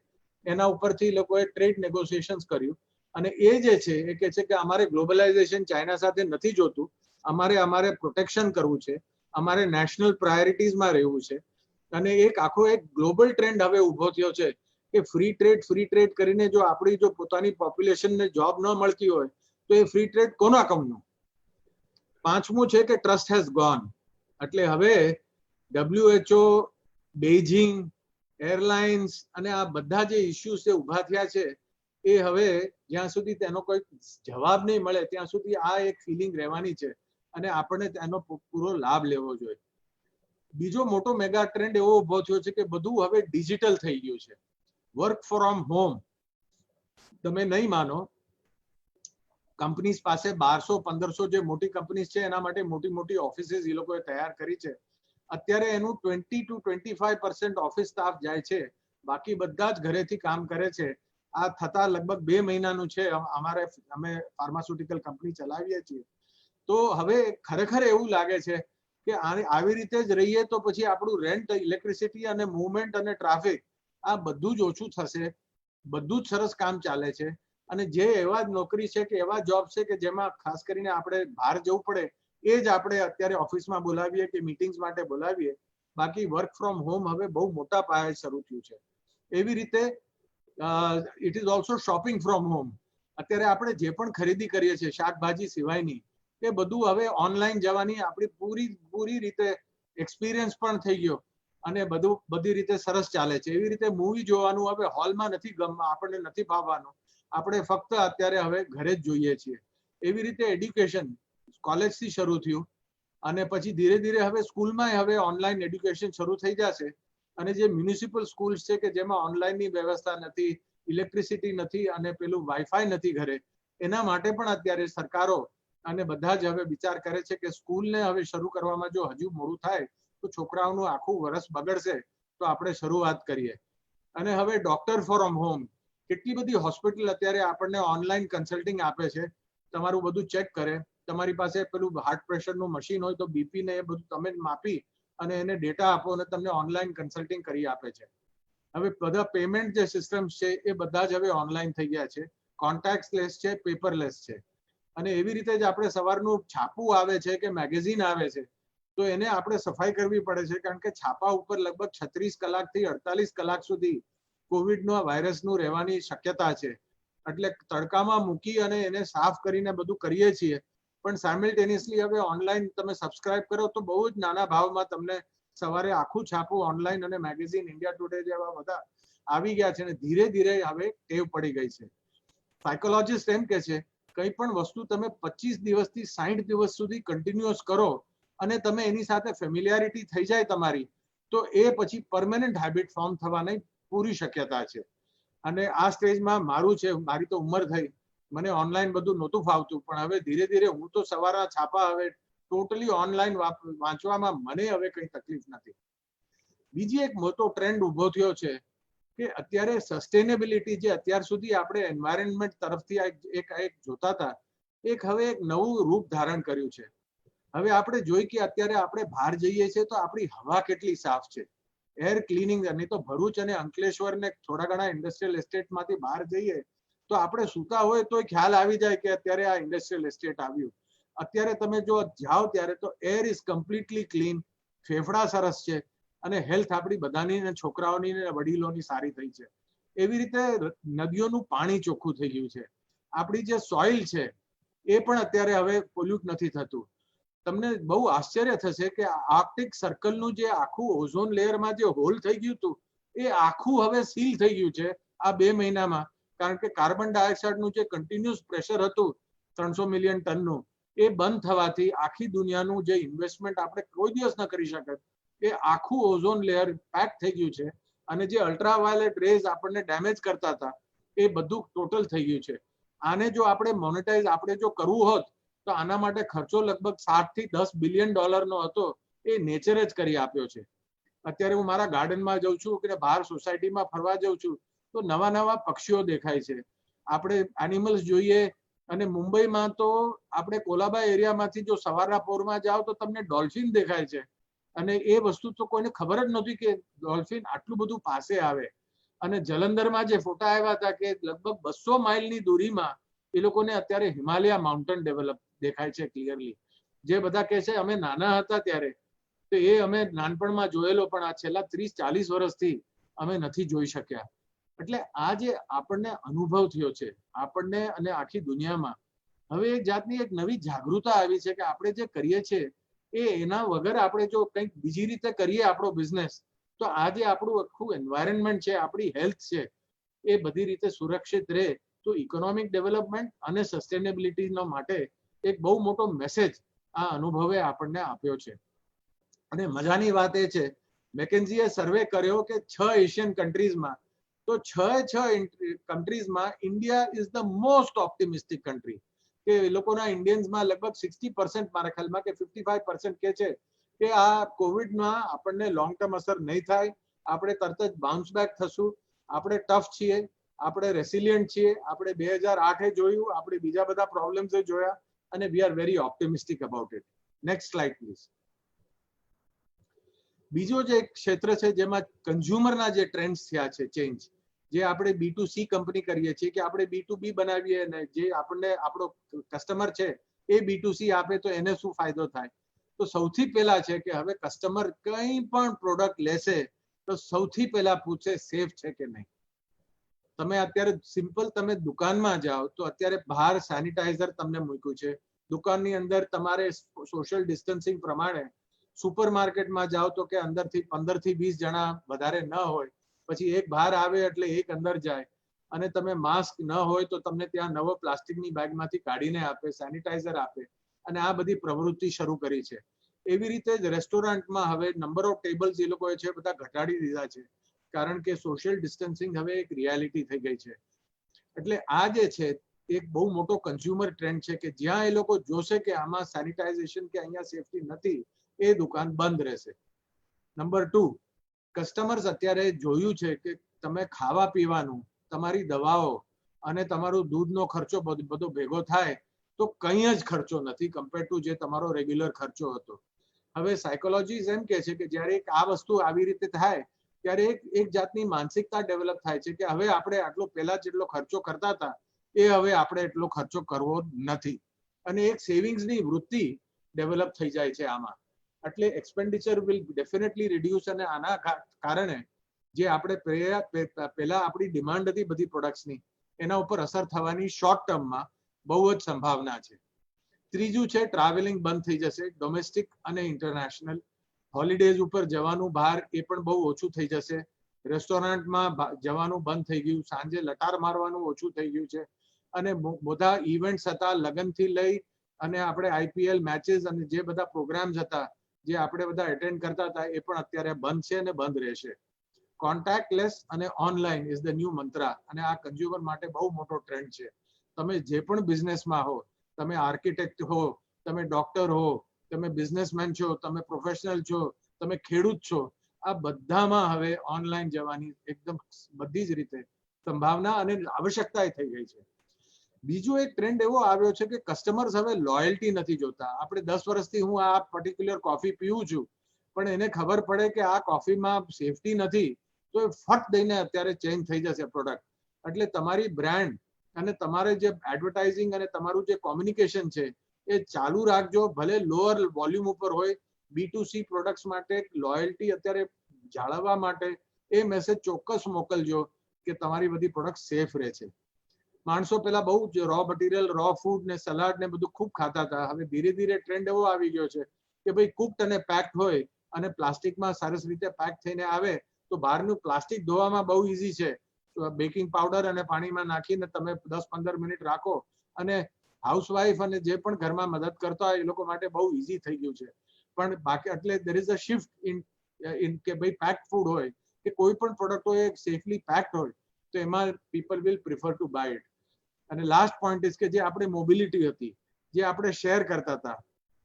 એના ઉપરથી લોકોએ ટ્રેડ નેગોશિએશન્સ કર્યું. અને એ જે છે એ કહે છે કે અમારે ગ્લોબલાઇઝેશન ચાઇના સાથે નથી જોતું, અમારે પ્રોટેક્શન કરવું છે, અમારે નેશનલ પ્રાયોરિટીઝમાં રહેવું છે. અને એક ગ્લોબલ ટ્રેન્ડ હવે ઊભો થયો છે કે ફ્રી ટ્રેડ કરીને જો આપણી જો પોતાની પોપ્યુલેશનને જોબ ન મળતી હોય તો એ ફ્રી ટ્રેડ કોના કામનું. પાંચમું છે કે ટ્રસ્ટ હેઝ ગોન. એટલે હવે WHO, બેઇજિંગ, એરલાઇન્સ અને આ બધા જે ઇશ્યુઝ જે ઊભા થયા છે એ હવે જ્યાં સુધી તેનો કોઈ જવાબ નહીં મળે ત્યાં સુધી આ એક ફિલિંગ રહેવાની છે અને આપણને તેનો પૂરો લાભ લેવો જોઈએ. બીજો મોટો મેગા ટ્રેન્ડ એવો ઉભો થયો છે કે બધું હવે ડિજિટલ થઈ ગયું છે. Work from home. તમે નહીં માનો, કંપનીઝ પાસે 1200-1500 જે મોટી કંપનીઝ છે એના માટે મોટી મોટી ઓફિસીસ એ લોકોએ તૈયાર કરી છે. અત્યારે એનું 20 to 25% ઓફિસ સ્ટાફ જાય છે, બાકી બધા જ ઘરેથી કામ કરે છે. આ થતા લગભગ 2 મહિનાનું છે. અમે ફાર્માસ્યુટિકલ કંપની ચલાવીએ છીએ. તો હવે ખરેખર એવું લાગે છે કે આવી રીતે જ રહીએ તો પછી આપણું રેન્ટ, ઇલેક્ટ્રિસિટી અને મૂવમેન્ટ અને ટ્રાફિક આ બધું જ ઓછું થશે. બધું જ સરસ કામ ચાલે છે. અને જે એવા જ નોકરી છે કે એવા જોબ છે કે જેમાં ખાસ કરીને આપણે બહાર જવું પડે એ જ આપણે અત્યારે ઓફિસમાં બોલાવીએ કે મીટિંગ્સ માટે બોલાવીએ. બાકી વર્ક ફ્રોમ હોમ હવે બહુ મોટા પાયે શરૂ થયું છે. એવી રીતે it is also shopping from home. અત્યારે આપણે જે પણ ખરીદી કરીએ છીએ શાકભાજી સિવાયની એ બધું હવે ઓનલાઈન જવાની આપણી પૂરી રીતે એક્સપિરિયન્સ પણ થઈ ગયો અને બધી રીતે સરસ ચાલે છે. એવી રીતે મૂવી જોવાનું હવે હોલમાં નથી આપણને નથી ફાવવાનું. આપણે ફક્ત અત્યારે હવે ઘરે જ જોઈએ છીએ. એવી રીતે એડ્યુકેશન કોલેજથી શરૂ થયું અને પછી ધીરે ધીરે હવે સ્કૂલમાં હવે ઓનલાઈન એડ્યુકેશન શરૂ થઈ જશે. અને જે મ્યુનિસિપલ સ્કૂલ્સ છે કે જેમાં ઓનલાઈનની વ્યવસ્થા નથી, ઇલેક્ટ્રિસિટી નથી અને પેલું વાઈફાઈ નથી ઘરે, એના માટે પણ અત્યારે સરકારો અને બધા જ હવે વિચાર કરે છે કે સ્કૂલને હવે શરૂ કરવામાં જો હજુ મોડું થાય તો છોકરાઓનું આખું વર્ષ બગડશે. તો આપણે શરૂઆત કરીએ. અને હવે ડોક્ટર ફ્રોમ હોમ. કેટલી બધી હોસ્પિટલ અત્યારે આપણને ઓનલાઈન કન્સલ્ટિંગ આપે છે. તમારું બધું ચેક કરે. તમારી પાસે પેલું હાર્ટ પ્રેશરનું મશીન હોય તો બીપી ને એ બધું તમે માપી અને એને ડેટા આપો અને તમને ઓનલાઈન કન્સલ્ટિંગ કરી આપે છે. હવે બધા પેમેન્ટ જે સિસ્ટમ્સ છે એ બધા જ હવે ઓનલાઈન થઈ ગયા છે. કોન્ટેક્ટલેસ છે, પેપરલેસ છે. અને એવી રીતે જ આપણે સવારનું છાપું આવે છે કે મેગેઝિન આવે છે તો એને આપણે સફાઈ કરવી પડે છે, કારણ કે છાપા ઉપર લગભગ 36 કલાકથી 48 કલાક સુધી કોવિડનો વાયરસનું રહેવાની શક્યતા છે. એટલે તડકામાં મૂકી અને એને સાફ કરીને બધું કરીએ છીએ. પણ સાયમલ્ટેનિયસલી હવે ઓનલાઈન તમે સબસ્ક્રાઇબ કરો તો બહુ જ નાના ભાવમાં તમને સવારે આખું છાપું ઓનલાઈન અને મેગેઝિન ઇન્ડિયા ટુડે જેવા બધા આવી ગયા છે અને ધીરે ધીરે હવે ટેવ પડી ગઈ છે. સાયકોલોજીસ્ટ એમ કે છે કંઈ પણ વસ્તુ તમે 25 દિવસથી 60 દિવસ સુધી કન્ટિન્યુઅસ કરો અને તમે એની સાથે ફેમિલિયારિટી થઈ જાય તમારી તો એ પછી પરમેનન્ટ હેબિટ ફોર્મ થવાની પૂરી શક્યતા છે. અને આ સ્ટેજમાં મારી તો ઉંમર થઈ, મને ઓનલાઈન બધું નહોતું ફાવતું, પણ હવે ધીરે ધીરે હું તો સવારના છાપા હવે ટોટલી ઓનલાઈન વાંચવામાં મને હવે કંઈ તકલીફ નથી. બીજી એક મોટો ટ્રેન્ડ ઊભો થયો છે કે અત્યારે સસ્ટેનેબિલિટી જે અત્યાર સુધી આપણે એન્વાયરમેન્ટ તરફથી એક જોતા હતા, હવે એક નવું રૂપ ધારણ કર્યું છે. હવે આપણે જોઈ કે અત્યારે આપણે બહાર જઈએ છીએ તો આપણી હવા કેટલી સાફ છે. Air cleaning. અને તો ભરૂચ અને અંકલેશ્વર ને થોડા ઘણા ઇન્ડસ્ટ્રીયલ એસ્ટેટમાંથી બહાર જઈએ તો આપણે સૂતા હોય તો ખ્યાલ આવી જાય કે અત્યારે આ ઇન્ડસ્ટ્રીયલ એસ્ટેટ આવ્યું. અત્યારે તમે જો જાઓ ત્યારે તો air is completely clean, fafda સરસ છે અને હેલ્થ આપણી બધાની ને છોકરાઓની ને વડીલોની સારી થઈ છે. એવી રીતે નદીઓનું પાણી ચોખ્ખું થઈ ગયું છે. આપણી જે સોઇલ છે એ પણ અત્યારે હવે પોલ્યુટ નથી થતું. તમને બહુ આશ્ચર્ય થશે કે આર્કટિક સર્કલનું જે આખું ઓઝોન લેયરમાં જે હોલ થઈ ગયું હતું એ આખું હવે સીલ થઈ ગયું છે આ 2 મહિનામાં. કારણ કે કાર્બન ડાયોક્સાઇડનું જે કન્ટિન્યુઅસ પ્રેશર હતું 300 મિલિયન ટનનું એ બંધ થવાથી આખી દુનિયાનું જે ઇન્વેસ્ટમેન્ટ આપણે કોઈ દિવસ ન કરી શકત એ આખું ઓઝોન લેયર પેક થઈ ગયું છે. અને જે અલ્ટ્રાવાયોલેટ રેઝ આપણને ડેમેજ કરતા હતા એ બધું ટોટલ થઈ ગયું છે. આને જો આપણે મોનેટાઇઝ આપણે જો કરવું હોત તો આના માટે ખર્ચો લગભગ 7 થી 10 બિલિયન ડોલરનો હતો. એ નેચરે જ કરી આપ્યો છે. અત્યારે હું મારા ગાર્ડનમાં જઉં છું કે બહાર સોસાયટીમાં ફરવા જઉં છું તો નવા નવા પક્ષીઓ દેખાય છે. આપણે એનિમલ્સ જોઈએ. અને મુંબઈમાં તો આપણે કોલાબા એરિયામાંથી જો સવારના પોરમાં જાઓ તો તમને ડોલ્ફિન દેખાય છે. અને એ વસ્તુ તો કોઈને ખબર જ નહોતી કે ડોલ્ફિન આટલું બધું પાસે આવે. અને જલંધરમાં જે ફોટા આવ્યા હતા કે લગભગ 200 માઇલની દૂરીમાં એ લોકોને અત્યારે હિમાલયા માઉન્ટેન ડેવલપ દેખાય છે ક્લિયરલી. જે બધા કહે છે અમે નાના હતા ત્યારે તો એ અમે નાનપણમાં જોયેલો પણ આ છેલ્લા 30-40 વર્ષથી અમે નથી જોઈ શક્યા. એટલે આ જે આપણને અનુભવ થયો છે આપણને અને આખી દુનિયામાં હવે એક જાતની એક નવી જાગૃતતા આવી છે કે આપણે જે કરીએ છીએ એ એના વગર આપણે જો કંઈક બીજી રીતે કરીએ આપણો બિઝનેસ તો આ જે આપણું આખું એન્વાયરમેન્ટ છે, આપણી હેલ્થ છે, એ બધી રીતે સુરક્ષિત રહે તો ઇકોનોમિક ડેવલપમેન્ટ અને સસ્ટેનેબિલિટીનો માટે એક બહુ મોટો મેસેજ આ અનુભવે આપણને આપ્યો છે. અને મજાની વાત એ છે મેકેન્ઝીએ સર્વે કર્યો કે 6 એશિયન કન્ટ્રીઝમાં તો 6 કન્ટ્રીઝમાં India is the most optimistic country. કે એ લોકોના ઇન્ડિયન્સમાં લગભગ 60% મારા ખ્યાલમાં કે 55% કે છે કે આ કોવિડમાં આપણને લોંગ ટર્મ અસર નહીં થાય, આપણે તરત જ બાઉન્સ બેક થશું, આપણે ટફ છીએ, આપણે રેસિલિયન્ટ છીએ, આપણે 2008 જોયું, આપણે બીજા બધા પ્રોબ્લેમ્સ જોયા અને we are very optimistic about it. Next slide please. બીજો જે ક્ષેત્ર છે જેમાં કન્ઝ્યુમરના જે ટ્રેન્ડ્સ થયા છે ચેન્જ, જે આપણે B2C કંપની કરીએ છીએ કે આપણે B2B બનાવીએ ને જે આપણને આપણો કસ્ટમર છે એ B2C આપે તો એને શું ફાયદો થાય? તો સૌથી પહેલા છે કે હવે કસ્ટમર કંઈ પણ પ્રોડક્ટ લેશે તો સૌથી પહેલા પૂછે સેફ છે કે નહીં. તમે અત્યારે સિમ્પલ તમે દુકાનમાં જાઓ તો અત્યારે બહાર સેનિટાઈઝર તમને મૂક્યું છે, દુકાનની અંદર તમારે સોશિયલ ડિસ્ટન્સિંગ પ્રમાણે, સુપર માર્કેટમાં જાઓ તો કે અંદરથી 15 થી 20 જણા વધારે ન હોય, પછી એક બહાર આવે એટલે એક અંદર જાય, અને તમે માસ્ક ન હોય તો તમને ત્યાં નવો પ્લાસ્ટિકની બેગમાંથી કાઢીને આપે, સેનિટાઈઝર આપે, અને આ બધી પ્રવૃત્તિ શરૂ કરી છે. એવી રીતે જ રેસ્ટોરન્ટમાં હવે નંબર ઓફ ટેબલ્સ એ લોકોએ છે બધા ઘટાડી દીધા છે કારણ કે સોશિયલ ડિસ્ટન્સિંગ હવે એક રિયાલિટી થઈ ગઈ છે. એટલે આ જે છે એક બહુ મોટો કન્ઝ્યુમર ટ્રેન્ડ છે કે જ્યાં એ લોકો જોશે કે આમાં સેનિટાઇઝેશન કે અહીંયા સેફટી નથી એ દુકાન બંધ રહેશે. નંબર 2, કસ્ટમર્સ અત્યારે જોયું છે કે તમે ખાવા પીવાનું, તમારી દવાઓ અને તમારું દૂધનો ખર્ચો બધો ભેગો થાય તો કંઈ જ ખર્ચો નથી કમ્પેર ટુ જે તમારો રેગ્યુલર ખર્ચો હતો. હવે સાયકોલોજી એમ કે છે કે જ્યારે આ વસ્તુ આવી રીતે થાય ત્યારે એક જાતની માનસિકતા ડેવલપ થાય છે કે હવે આપણે આટલો પહેલા જેટલો ખર્ચો કરતા હતા એ હવે આપણે એટલો ખર્ચો કરવો નથી, અને એક સેવિંગ્સની વૃત્તિ ડેવલપ થઈ જાય છે આમાં. એટલે એક્સપેન્ડિચર વિલ ડેફિનેટલી રિડ્યુસ, અને આના કારણે જે આપણે પહેલા આપણી ડિમાન્ડ હતી બધી પ્રોડક્ટ્સની એના ઉપર અસર થવાની શોર્ટ ટર્મમાં બહુ જ સંભાવના છે. ત્રીજું છે ટ્રાવેલિંગ બંધ થઈ જશે, ડોમેસ્ટિક અને ઇન્ટરનેશનલ. હોલિડેઝ ઉપર જવાનું બહાર એ પણ બહુ ઓછું થઈ જશે. રેસ્ટોરન્ટમાં જવાનું બંધ થઈ ગયું, સાંજે લટાર મારવાનું ઓછું થઈ ગયું છે, અને બધા ઇવેન્ટ્સ હતા લગ્નથી લઈ અને આપણે IPL મેચીસ અને જે બધા પ્રોગ્રામ્સ હતા જે આપણે બધા એટેન્ડ કરતા હતા એ પણ અત્યારે બંધ છે અને બંધ રહેશે. કોન્ટેક્ટલેસ અને ઓનલાઈન ઇઝ ધ ન્યૂ મંત્રા, અને આ કન્ઝ્યુમર માટે બહુ મોટો ટ્રેન્ડ છે. તમે જે પણ બિઝનેસમાં હો, તમે આર્કિટેક્ટ હો, તમે ડોક્ટર હો, તમે બિઝનેસમેન છો, તમે પ્રોફેશનલ છો, તમે ખેડૂત છો, આ બધામાં હવે ઓનલાઈન જવાની એકદમ બધી જ રીતે સંભાવના અને આવશ્યકતા થઈ ગઈ છે. બીજો એક ટ્રેન્ડ એવો આવ્યો છે કે કસ્ટમર્સ હવે લોયલ્ટી નથી જોતા. આપણે 10 વર્ષથી હું આ પર્ટિક્યુલર કોફી પીવું છું પણ એને ખબર પડે કે આ કોફીમાં સેફટી નથી તો એ ફટ દઈને અત્યારે ચેન્જ થઈ જશે પ્રોડક્ટ. એટલે તમારી બ્રાન્ડ અને તમારે જે એડવર્ટાઇઝિંગ અને તમારું જે કોમ્યુનિકેશન છે એ ચાલુ રાખજો, ભલે લોઅર વોલ્યુમ ઉપર હોય. B2C પ્રોડક્ટ્સ માટે લોયલ્ટી અત્યારે જાળવવા માટે એ મેસેજ ચોક્કસ મોકલજો કે તમારી બધી પ્રોડક્ટ સેફ રહે છે. માણસો પેલા બહુ જ રો મટીરિયલ, રો ફૂડ ને સલાડ ને બધું ખૂબ ખાતા હતા. હવે ધીરે ધીરે ટ્રેન્ડ એવો આવી ગયો છે કે ભાઈ કુક્ડ અને પેક્ડ હોય અને પ્લાસ્ટિકમાં સરસ રીતે પેક થઈને આવે તો બહારનું પ્લાસ્ટિક ધોવામાં બહુ ઈઝી છે. બેકિંગ પાવડર અને પાણીમાં નાખીને તમે 10-15 મિનિટ રાખો અને હાઉસવાઈફ અને જે પણ ઘરમાં મદદ કરતા હોય એ લોકો માટે બહુ ઈઝી થઈ ગયું છે. પણ બાકી એટલે there is a shift in કે ભાઈ પેક્ડ ફૂડ હોય કે કોઈ પણ પ્રોડક્ટ હોય સેફલી પેક્ડ હોય તો એમાં people will prefer to buy it. અને લાસ્ટ પોઈન્ટ ઇઝ કે જે આપણે મોબિલિટી હતી, જે આપણે શેર કરતા હતા,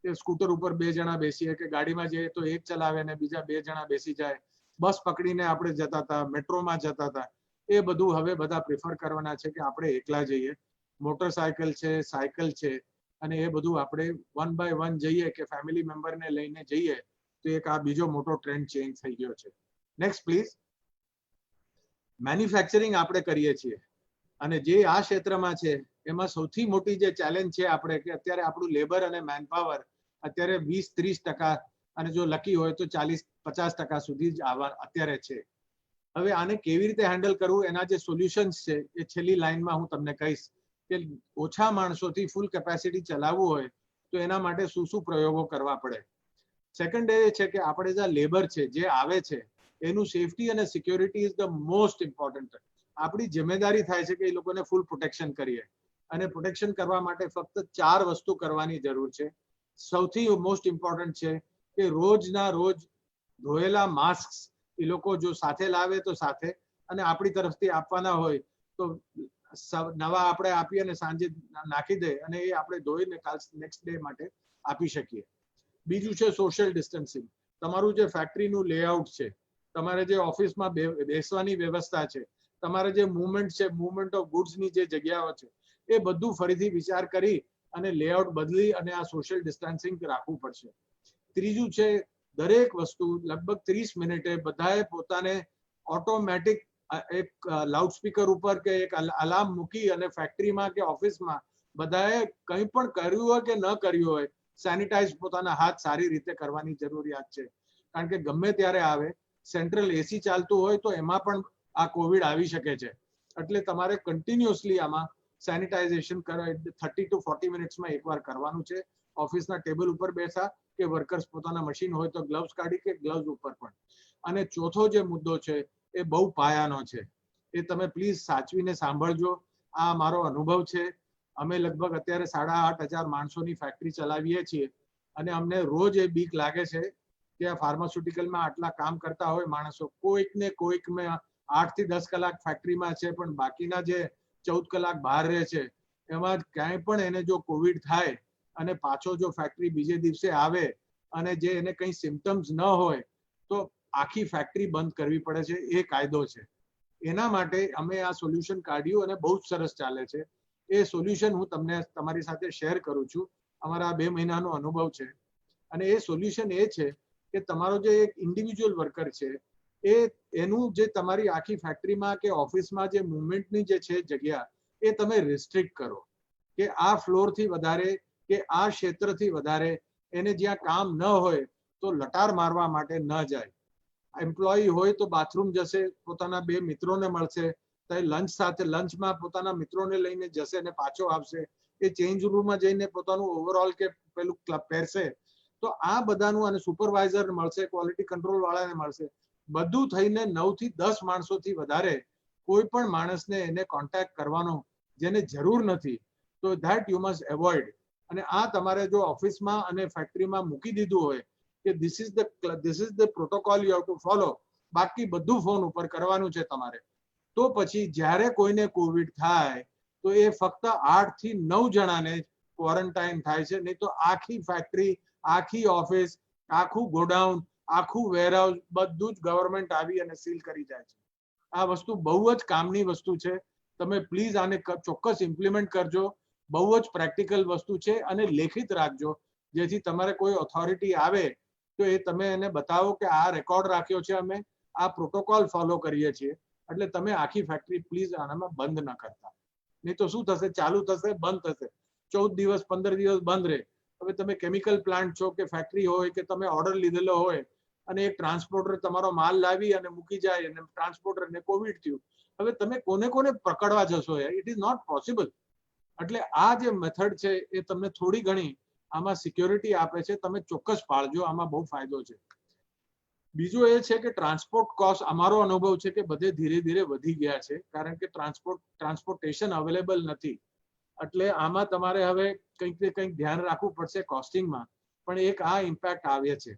કે સ્કૂટર ઉપર 2 જણા બેસીએ કે ગાડીમાં જઈએ તો એક ચલાવે ને બીજા 2 જણા બેસી જાય, બસ પકડીને આપણે જતા હતા, મેટ્રોમાં જતા હતા, એ બધું હવે બધા પ્રિફર કરવાના છે કે આપણે એકલા જઈએ. મોટરસાયકલ છે, સાયકલ છે, અને એ બધું આપણે 1 by 1 જઈએ કે ફેમિલી મેમ્બરને લઈને જઈએ તો એક આ બીજો મોટો ટ્રેન્ડ ચેન્જ થઈ ગયો છે. Next please. મેન્યુફેક્ચરિંગ આપણે કરીએ છીએ અને જે આ ક્ષેત્રમાં છે એમાં સૌથી મોટી જે ચેલેન્જ છે આપણે કે અત્યારે આપણું લેબર અને મેનપાવર અત્યારે 20-30% અને જો લકી હોય તો 40-50% સુધી જ અત્યારે છે. હવે આને કેવી રીતે હેન્ડલ કરવું એના જે સોલ્યુશન્સ છે એ છેલ્લી લાઈનમાં હું તમને કહીશ કે ઓછા માણસોથી ફૂલ કેપેસિટી ચલાવવું હોય તો એના માટે શું શું પ્રયોગો કરવા પડે. સેકન્ડ એ છે કે આપણે જે લેબર છે જે આવે છે એનું સેફટી અને security is the most important. આપણી જિમ્મેદારી થાય છે કે એ લોકોને ફૂલ પ્રોટેક્શન કરીએ અને પ્રોટેક્શન કરવા માટે ફક્ત 4 વસ્તુ કરવાની જરૂર છે. સૌથી મોસ્ટ ઇમ્પોર્ટન્ટ છે કે રોજના રોજ ધોયેલા માસ્ક એ લોકો જો સાથે લાવે તો સાથે, અને આપણી તરફથી આપવાના હોય તો નવા આપણે આપીએ અને સાંજે નાખી દે અને એ આપણે ધોઈને કાલ નેક્સ્ટ ડે માટે આપી શકીએ. બીજું છે સોશિયલ ડિસ્ટન્સિંગ. તમારું જે ફેક્ટરીનું લેઆઉટ છે, તમારે જે ઓફિસમાં બેસવાની વ્યવસ્થા છે, તમારે જે મુવમેન્ટ છે, મુવમેન્ટ ઓફ ગુડ્સની જે જગ્યાઓ છે, એ બધું ફરીથી વિચાર કરી અને લેઆઉટ બદલી અને આ સોશિયલ ડિસ્ટન્સિંગ રાખવું પડશે. ત્રીજું છે દરેક વસ્તુ લગભગ 30 મિનિટે બધાએ પોતાને ઓટોમેટિક એક લાઉડસ્પીકર ઉપર કે એક અલાર્મ મૂકી અને ફેક્ટરીમાં કે ઓફિસમાં બધાએ કંઈ પણ કર્યું હોય કે ન કર્યું હોય સેનિટાઈઝ પોતાના હાથ સારી રીતે કરવાની જરૂરિયાત છે. કારણ કે ગમે ત્યારે આવે, સેન્ટ્રલ એસી ચાલતું હોય તો એમાં પણ આ કોવિડ આવી શકે છે. એટલે તમારે કન્ટિન્યુઅસલી આમાં સેનિટાઇઝેશન 30 to 40 મિનિટ્સમાં એકવાર કરવાનું છે. ઓફિસના ટેબલ ઉપર બેસા કે વર્કર્સ પોતાના મશીન હોય તો ગ્લવ્સ કાઢી કે ગ્લવ્સ ઉપર પણ. અને ચોથો જે મુદ્દો છે એ બહુ પાયાનો છે, એ તમે પ્લીઝ સાચવીને સાંભળજો. આ મારો અનુભવ છે. અમે લગભગ અત્યારે 8,500 માણસોની ફેક્ટરી ચલાવીએ છીએ અને અમને રોજ એ બીક લાગે છે કે આ ફાર્માસ્યુટિકલમાં આટલા કામ કરતા હોય માણસો, કોઈક ને કોઈક 8 થી 10 કલાક ફેક્ટરીમાં છે પણ બાકીના જે 14 કલાક બહાર રહે છે એમાં ક્યાંય પણ એને જો કોવિડ થાય અને પાછો જો ફેક્ટરી બીજે દિવસે આવે અને જે એને કંઈ સિમ્ટમ્સ ન હોય તો આખી ફેક્ટરી બંધ કરવી પડે છે. એ કાયદો છે. એના માટે અમે આ સોલ્યુશન કાઢ્યું અને બહુ જ સરસ ચાલે છે. એ સોલ્યુશન હું તમને તમારી સાથે શેર કરું છું. અમારા 2 મહિનાનો અનુભવ છે. અને એ સોલ્યુશન એ છે કે તમારો જે એક ઇન્ડિવિજ્યુઅલ વર્કર છે એનું જે તમારી આખી ફેક્ટરીમાં કે ઓફિસમાં જે મુવમેન્ટની જે છે જગ્યા એ તમે રિસ્ટ્રિક્ટ કરો કે આ ફ્લોરથી વધારે કે આ ક્ષેત્રથી વધારે એને જ્યાં કામ ન હોય તો લટાર મારવા માટે ન જાય. એમ્પ્લોયી હોય તો બાથરૂમ જશે, પોતાના 2 મિત્રોને મળશે, તો લંચ સાથે લંચમાં પોતાના મિત્રોને લઈને જશે અને પાછો આવશે. એ ચેન્જ રૂમમાં જઈને પોતાનું ઓવરઓલ કે પેલું પહેરશે. તો આ બધાનું અને સુપરવાઇઝર મળશે, ક્વોલિટી કંટ્રોલ વાળાને મળશે. બધું થઈને 9 થી 10 માણસોથી વધારે કોઈ પણ માણસને એને કોન્ટેક્ટ કરવાનો જેને જરૂર નથી તો ધેટ યુ મસ્ટ એવોઇડ. અને આ તમારે જો ઓફિસમાં અને ફેક્ટરીમાં મૂકી દીધું હોય કે this is the protocol you have to follow, બાકી બધું ફોન ઉપર કરવાનું છે તમારે. તો પછી જ્યારે કોઈને કોવિડ થાય તો એ ફક્ત 8 થી 9 જણાને ક્વોરન્ટાઇન થાય છે, નહીં તો આખી ફેક્ટરી, આખી ઓફિસ, આખું ગોડાઉન, આખું વેરહાઉસ બધું જ ગવર્મેન્ટ આવી અને સીલ કરી જાય છે. આ વસ્તુ બહુ જ કામની વસ્તુ છે. તમે પ્લીઝ આને ચોક્કસ ઇમ્પ્લિમેન્ટ કરજો. બહુ જ પ્રેક્ટિકલ વસ્તુ છે અને લેખિત રાખજો જેથી તમારે કોઈ ઓથોરિટી આવે તો એ તમે એને બતાવો કે આ રેકોર્ડ રાખ્યો છે, અમે આ પ્રોટોકોલ ફોલો કરીએ છીએ. એટલે તમે આખી ફેક્ટરી પ્લીઝ આનામાં બંધ ન કરતા. નહીં તો શું થશે, ચાલુ થશે, બંધ થશે, 14 દિવસ 15 દિવસ બંધ રહે. હવે તમે કેમિકલ પ્લાન્ટ છો કે ફેક્ટરી હોય કે તમે ઓર્ડર લીધેલો હોય અને એક ટ્રાન્સપોર્ટર તમારો માલ લાવી અને મૂકી જાય અને ટ્રાન્સપોર્ટરને કોવિડ થયું, હવે તમે કોને કોને પકડવા જશો? It is not possible. એટલે આ જે મેથડ છે એ તમને થોડી ઘણી આમાં સિક્યોરિટી આપે છે. તમે ચોક્કસ પાળજો, આમાં બહુ ફાયદો છે. બીજું એ છે કે ટ્રાન્સપોર્ટ કોસ્ટ, અમારો અનુભવ છે કે બધે ધીરે ધીરે વધી ગયા છે, કારણ કે ટ્રાન્સપોર્ટેશન અવેલેબલ નથી. એટલે આમાં તમારે હવે કંઈક ને કંઈક ધ્યાન રાખવું પડશે કોસ્ટિંગમાં, પણ એક આ ઇમ્પેક્ટ આવે છે.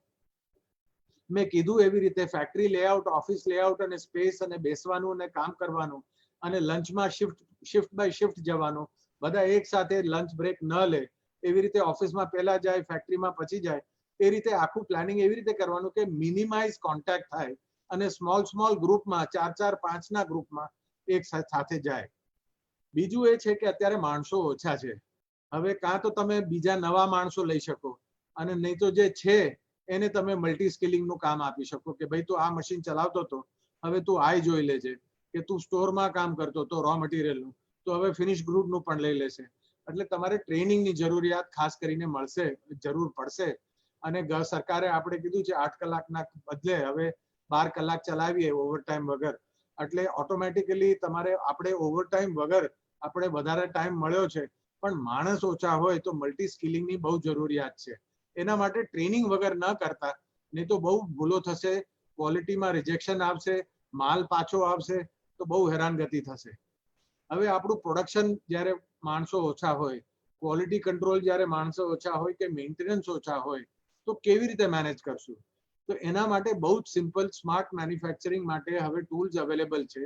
મેં કીધું એવી રીતે ફેક્ટરી લેઆઉટ, ઓફિસ લેઆઉટ અને સ્પેસ અને બેસવાનું અને કામ કરવાનું અને લંચમાં શિફ્ટ બાય શિફ્ટ જવાનું, બધા એક સાથે લંચ બ્રેક ન લે, એવી રીતે ઓફિસમાં પહેલા જાય, ફેક્ટરીમાં પછી જાય, એ રીતે આખું પ્લાનિંગ એવી રીતે કરવાનું કે મિનિમાઇઝ કોન્ટેક્ટ થાય અને સ્મોલ ગ્રુપમાં 4-4, 5ના ગ્રુપમાં એક સાથે જાય. બીજું એ છે કે અત્યારે માણસો ઓછા છે. હવે કાં તો તમે બીજા નવા માણસો લઈ શકો અને નહીં તો જે છે એને તમે મલ્ટી સ્કિલિંગનું કામ આપી શકો કે ભાઈ તું આ મશીન ચલાવતો હતો, હવે તું આઈ જોઈ લેજે, કે તું સ્ટોરમાં કામ કરતો હતો રો મટીરિયલનું, તો હવે ફિનિશ ગ્રુપનું પણ લઈ લેશે. એટલે તમારે ટ્રેનિંગની જરૂરિયાત ખાસ કરીને જરૂર પડશે. અને સરકારે આપણે કીધું છે 8 કલાકના બદલે હવે 12 કલાક ચલાવીએ ઓવરટાઈમ વગર. એટલે ઓટોમેટિકલી આપણે ઓવરટાઈમ વગર આપણે વધારે ટાઈમ મળ્યો છે, પણ માણસ ઓછા હોય તો મલ્ટી સ્કિલિંગની બહુ જરૂરિયાત છે. એના માટે ટ્રેનિંગ વગર ન કરતા, નહીં તો બહુ ભૂલો થશે, ક્વોલિટીમાં રિજેક્શન આવશે, માલ પાછો આવશે, તો બહુ હેરાનગતિ થશે. હવે આપણું પ્રોડક્શન જ્યારે માણસો ઓછા હોય, ક્વોલિટી કંટ્રોલ જ્યારે માણસો ઓછા હોય કે મેન્ટેનન્સ ઓછા હોય, તો કેવી રીતે મેનેજ કરશું? તો એના માટે બહુ જ સિમ્પલ સ્માર્ટ મેન્યુફેક્ચરિંગ માટે હવે ટૂલ્સ અવેલેબલ છે.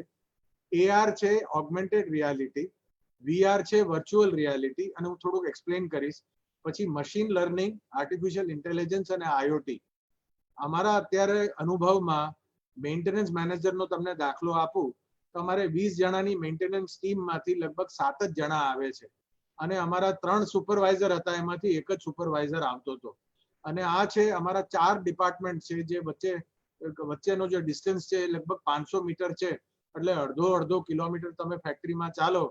AR છે ઓગમેન્ટેડ રિયાલિટી, VR છે વર્ચ્યુઅલ રિયાલિટી, અને હું થોડુંક એક્સપ્લેન કરીશ. પછી મશીન લર્નિંગ, આર્ટિફિશિયલ ઇન્ટેલિજન્સ અને IoT. અમારા અત્યારે અનુભવમાં મેન્ટેનન્સ મેનેજરનો તમને દાખલો આપું તો અમારે 20 જણાની મેન્ટેનન્સ ટીમમાંથી લગભગ 7 જ જણા આવે છે, અને અમારા 3 સુપરવાઇઝર હતા, એમાંથી એક જ સુપરવાઇઝર આવતો હતો. અને આ છે અમારા 4 ડિપાર્ટમેન્ટ છે, જે વચ્ચેનો જે ડિસ્ટન્સ છે એ લગભગ 500 મીટર છે. એટલે અડધો કિલોમીટર તમે ફેક્ટરીમાં ચાલો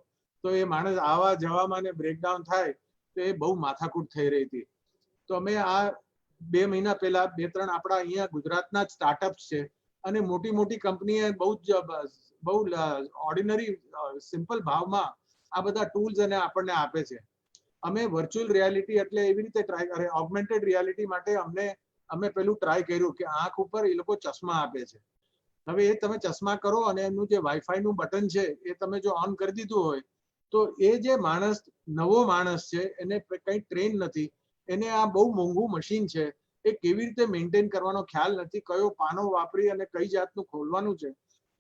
તો એ માણસ આવા જવામાં ને બ્રેકડાઉન થાય તો એ બહુ માથાકૂટ થઈ રહી હતી. તો અમે આ 2 મહિના પહેલા 2-3 આપણા અહીંયા ગુજરાતના જ સ્ટાર્ટઅપ્સ છે, અને મોટી કંપનીએ બહુ ઓર્ડિનરી સિમ્પલ ભાવમાં આ બધા ટૂલ્સ અને આપણને આપે છે. અમે વર્ચ્યુઅલ રિયાલિટી એટલે એવી રીતે ટ્રાય, ઓગમેન્ટેડ રિયાલિટી માટે અમે પેલું ટ્રાય કર્યું કે આંખ ઉપર એ લોકો ચશ્મા આપે છે. હવે એ તમે ચશ્મા કરો અને એનું જે વાઈફાઈ નું બટન છે એ તમે જો ઓન કરી દીધું હોય તો એ જે નવો માણસ છે એને કંઈ ટ્રેન નથી, એને આ બહુ મોંઘું મશીન છે, એ કેવી રીતે મેન્ટેન કરવાનો ખ્યાલ નથી, કયો પાનો વાપરી અને કઈ જાતનું ખોલવાનું છે.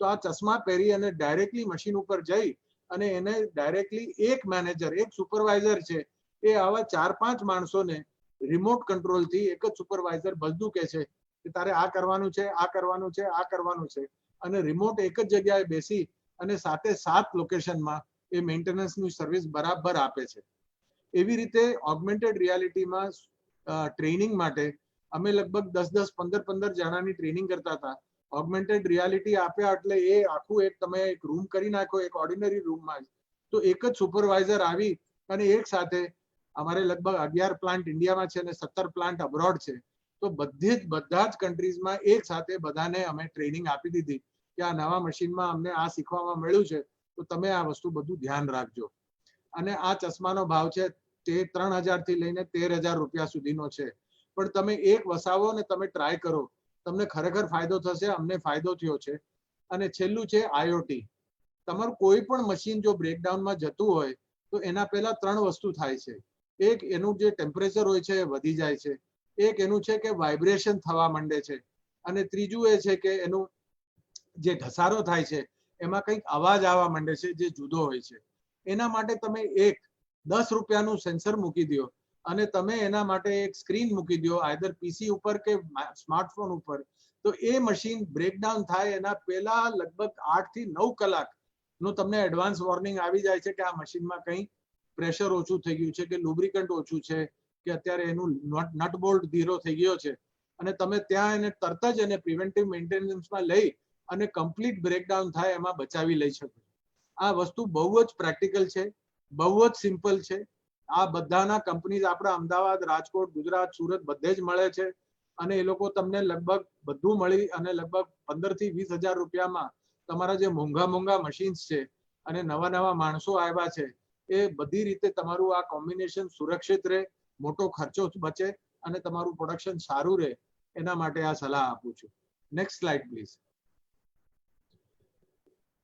તો આ ચશ્મા પહેરી અને ડાયરેક્ટલી મશીન ઉપર જઈ અને એને ડાયરેક્ટલી એક મેનેજર, એક સુપરવાઇઝર છે, એ આવા 4-5 માણસોને રિમોટ કંટ્રોલથી એક જ સુપરવાઇઝર બધું કહે છે કે તારે આ કરવાનું છે, આ કરવાનું છે, આ કરવાનું છે, અને રિમોટ એક જ જગ્યાએ બેસી અને 7 લોકેશનમાં એ મેન્ટેનન્સની સર્વિસ બરાબર આપે છે. એવી રીતે ઓગમેન્ટેડ રિયાલિટીમાં ટ્રેનિંગ માટે અમે લગભગ 10-15 જણાની ટ્રેનિંગ કરતા હતા. ઓગમેન્ટેડ રિયાલિટી આપ્યા એટલે એ આખું તમે એક રૂમ કરી નાખો, એક ઓર્ડિનરી રૂમમાં તો એક જ સુપરવાઇઝર આવી અને એક સાથે, અમારે લગભગ 11 પ્લાન્ટ ઇન્ડિયામાં છે અને 17 પ્લાન્ટ અબ્રોડ છે, તો બધા જ કન્ટ્રીઝમાં એક સાથે બધાને અમે ટ્રેનિંગ આપી દીધી કે આ નવા મશીનમાં અમને આ શીખવામાં મળ્યું છે, તો તમે આ વસ્તુ બધું ધ્યાન રાખજો. અને આ ચશ્માનો ભાવ છે તે 3000 થી લઈને 13000 રૂપિયા સુધીનો છે, પણ તમે એક વસાવો ને તમે ટ્રાય કરો, તમને ખરેખર ફાયદો થશે. અમને ફાયદો થયો છે. અને છેલ્લું છે IoT. તમારું કોઈ પણ મશીન જો બ્રેકડાઉનમાં જતું હોય તો એના પહેલા 3 વસ્તુ થાય છે. એક, એનું જે ટેમ્પરેચર હોય છે એ વધી જાય છે. એક એનું છે કે વાઇબ્રેશન થવા માંડે છે. અને ત્રીજું એ છે કે એનું જે ઘસારો થાય છે એમાં કંઈક અવાજ આવવા માંડે છે જે જુદો હોય છે. એના માટે તમે એક 10 રૂપિયાનું સેન્સર મૂકી દો અને તમે એના માટે એક સ્ક્રીન મૂકી દો, આઈધર PC ઉપર કે સ્માર્ટફોન ઉપર, તો એ મશીન બ્રેકડાઉન થાય એના પહેલા લગભગ 8 થી 9 કલાકનું તમને એડવાન્સ વોર્નિંગ આવી જાય છે કે આ મશીનમાં કંઈ પ્રેશર ઓછું થઈ ગયું છે, કે લુબ્રિકન્ટ ઓછું છે, કે અત્યારે એનું નટ બોલ્ટ ધીરો થઈ ગયો છે, અને તમે ત્યાં એને તરત જ એને પ્રિવેન્ટિવ મેન્ટેનન્સમાં લઈ અને કમ્પ્લીટ બ્રેકડાઉન થાય એમાં બચાવી લઈ શકો. આ વસ્તુ બહુ જ પ્રેક્ટિકલ છે. બહુ જ સિમ્પલ છે. આ બધાના કંપનીઝ આપણા અમદાવાદ, રાજકોટ, ગુજરાત, સુરત બધે જ મળે છે અને એ લોકો તમને લગભગ બધું મળી અને લગભગ 15 થી 20,000 રૂપિયામાં તમારા જે મોંઘા મશીન્સ છે અને નવા માણસો આવ્યા છે એ બધી રીતે તમારું આ કોમ્બિનેશન સુરક્ષિત રહે, મોટો ખર્ચો બચે અને તમારું પ્રોડક્શન સારું રહે, એના માટે આ સલાહ આપું છું. Next slide please.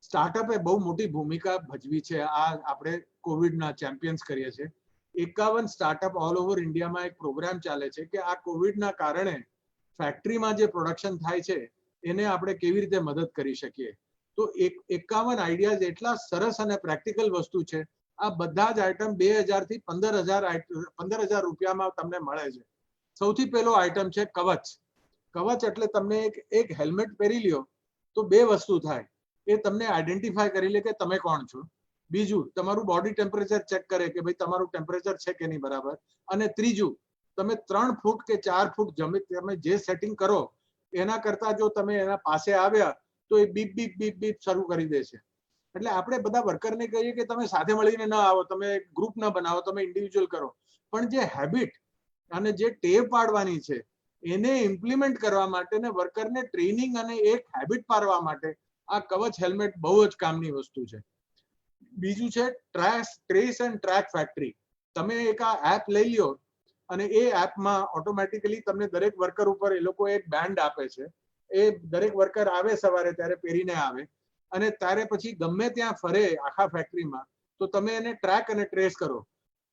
સ્ટાર્ટઅપે બહુ મોટી ભૂમિકા ભજવી છે. આ આપણે કોવિડના ચેમ્પિયન્સ કરીએ છીએ. 51 સ્ટાર્ટઅપ ઓલ ઓવર ઇન્ડિયામાં એક પ્રોગ્રામ ચાલે છે કે આ કોવિડના કારણે ફેક્ટરીમાં જે પ્રોડક્શન થાય છે એને આપણે કેવી રીતે મદદ કરી શકીએ. તો 51 આઈડિયાઝ એટલા સરસ અને પ્રેક્ટિકલ વસ્તુ છે. આ બધા જ આઈટમ 2,000 થી 15,000 રૂપિયામાં તમને મળે છે. સૌથી પહેલો આઈટમ છે કવચ. કવચ એટલે તમને એક હેલ્મેટ પહેરી લ્યો તો બે વસ્તુ થાય. એ તમને આઈડેન્ટિફાય કરી લે કે તમે કોણ છો. બીજું, તમારું બોડી ટેમ્પરેચર ચેક કરે કે ભાઈ તમારું ટેમ્પરેચર છે કે નહીં બરાબર. અને ત્રીજું, તમે 3 ફૂટ કે 4 ફૂટ તમે જે સેટિંગ કરો એના કરતા જો તમે એના પાસે આવ્યા તો એ બીપ બીપ બીપ બીપ શરૂ કરી દે છે. એટલે આપણે બધા વર્કરને કહીએ કે તમે સાથે મળીને ન આવો, તમે ગ્રુપ ન બનાવો, તમે ઇન્ડિવિજ્યુઅલ કરો. પણ જે હેબિટ અને જે ટેવ પાડવાની છે એને ઇમ્પ્લિમેન્ટ કરવા માટે ને વર્કરને ટ્રેનિંગ અને એક હેબિટ પાડવા માટે આ કવચ હેલ્મેટ બહુ જ કામની વસ્તુ છે. બીજું છે ટ્રેસ એન્ડ ટ્રેક ફેક્ટરી. તમે એક આ એપ લઈ લ્યો અને એ એપમાં ઓટોમેટિકલી તમને દરેક વર્કર ઉપર એ લોકો એક બેન્ડ આપે છે. એ દરેક વર્કર આવે સવારે ત્યારે પહેરીને આવે અને ત્યારે પછી ગમે ત્યાં ફરે આખા ફેક્ટરીમાં તો તમે એને ટ્રેક અને ટ્રેસ કરો.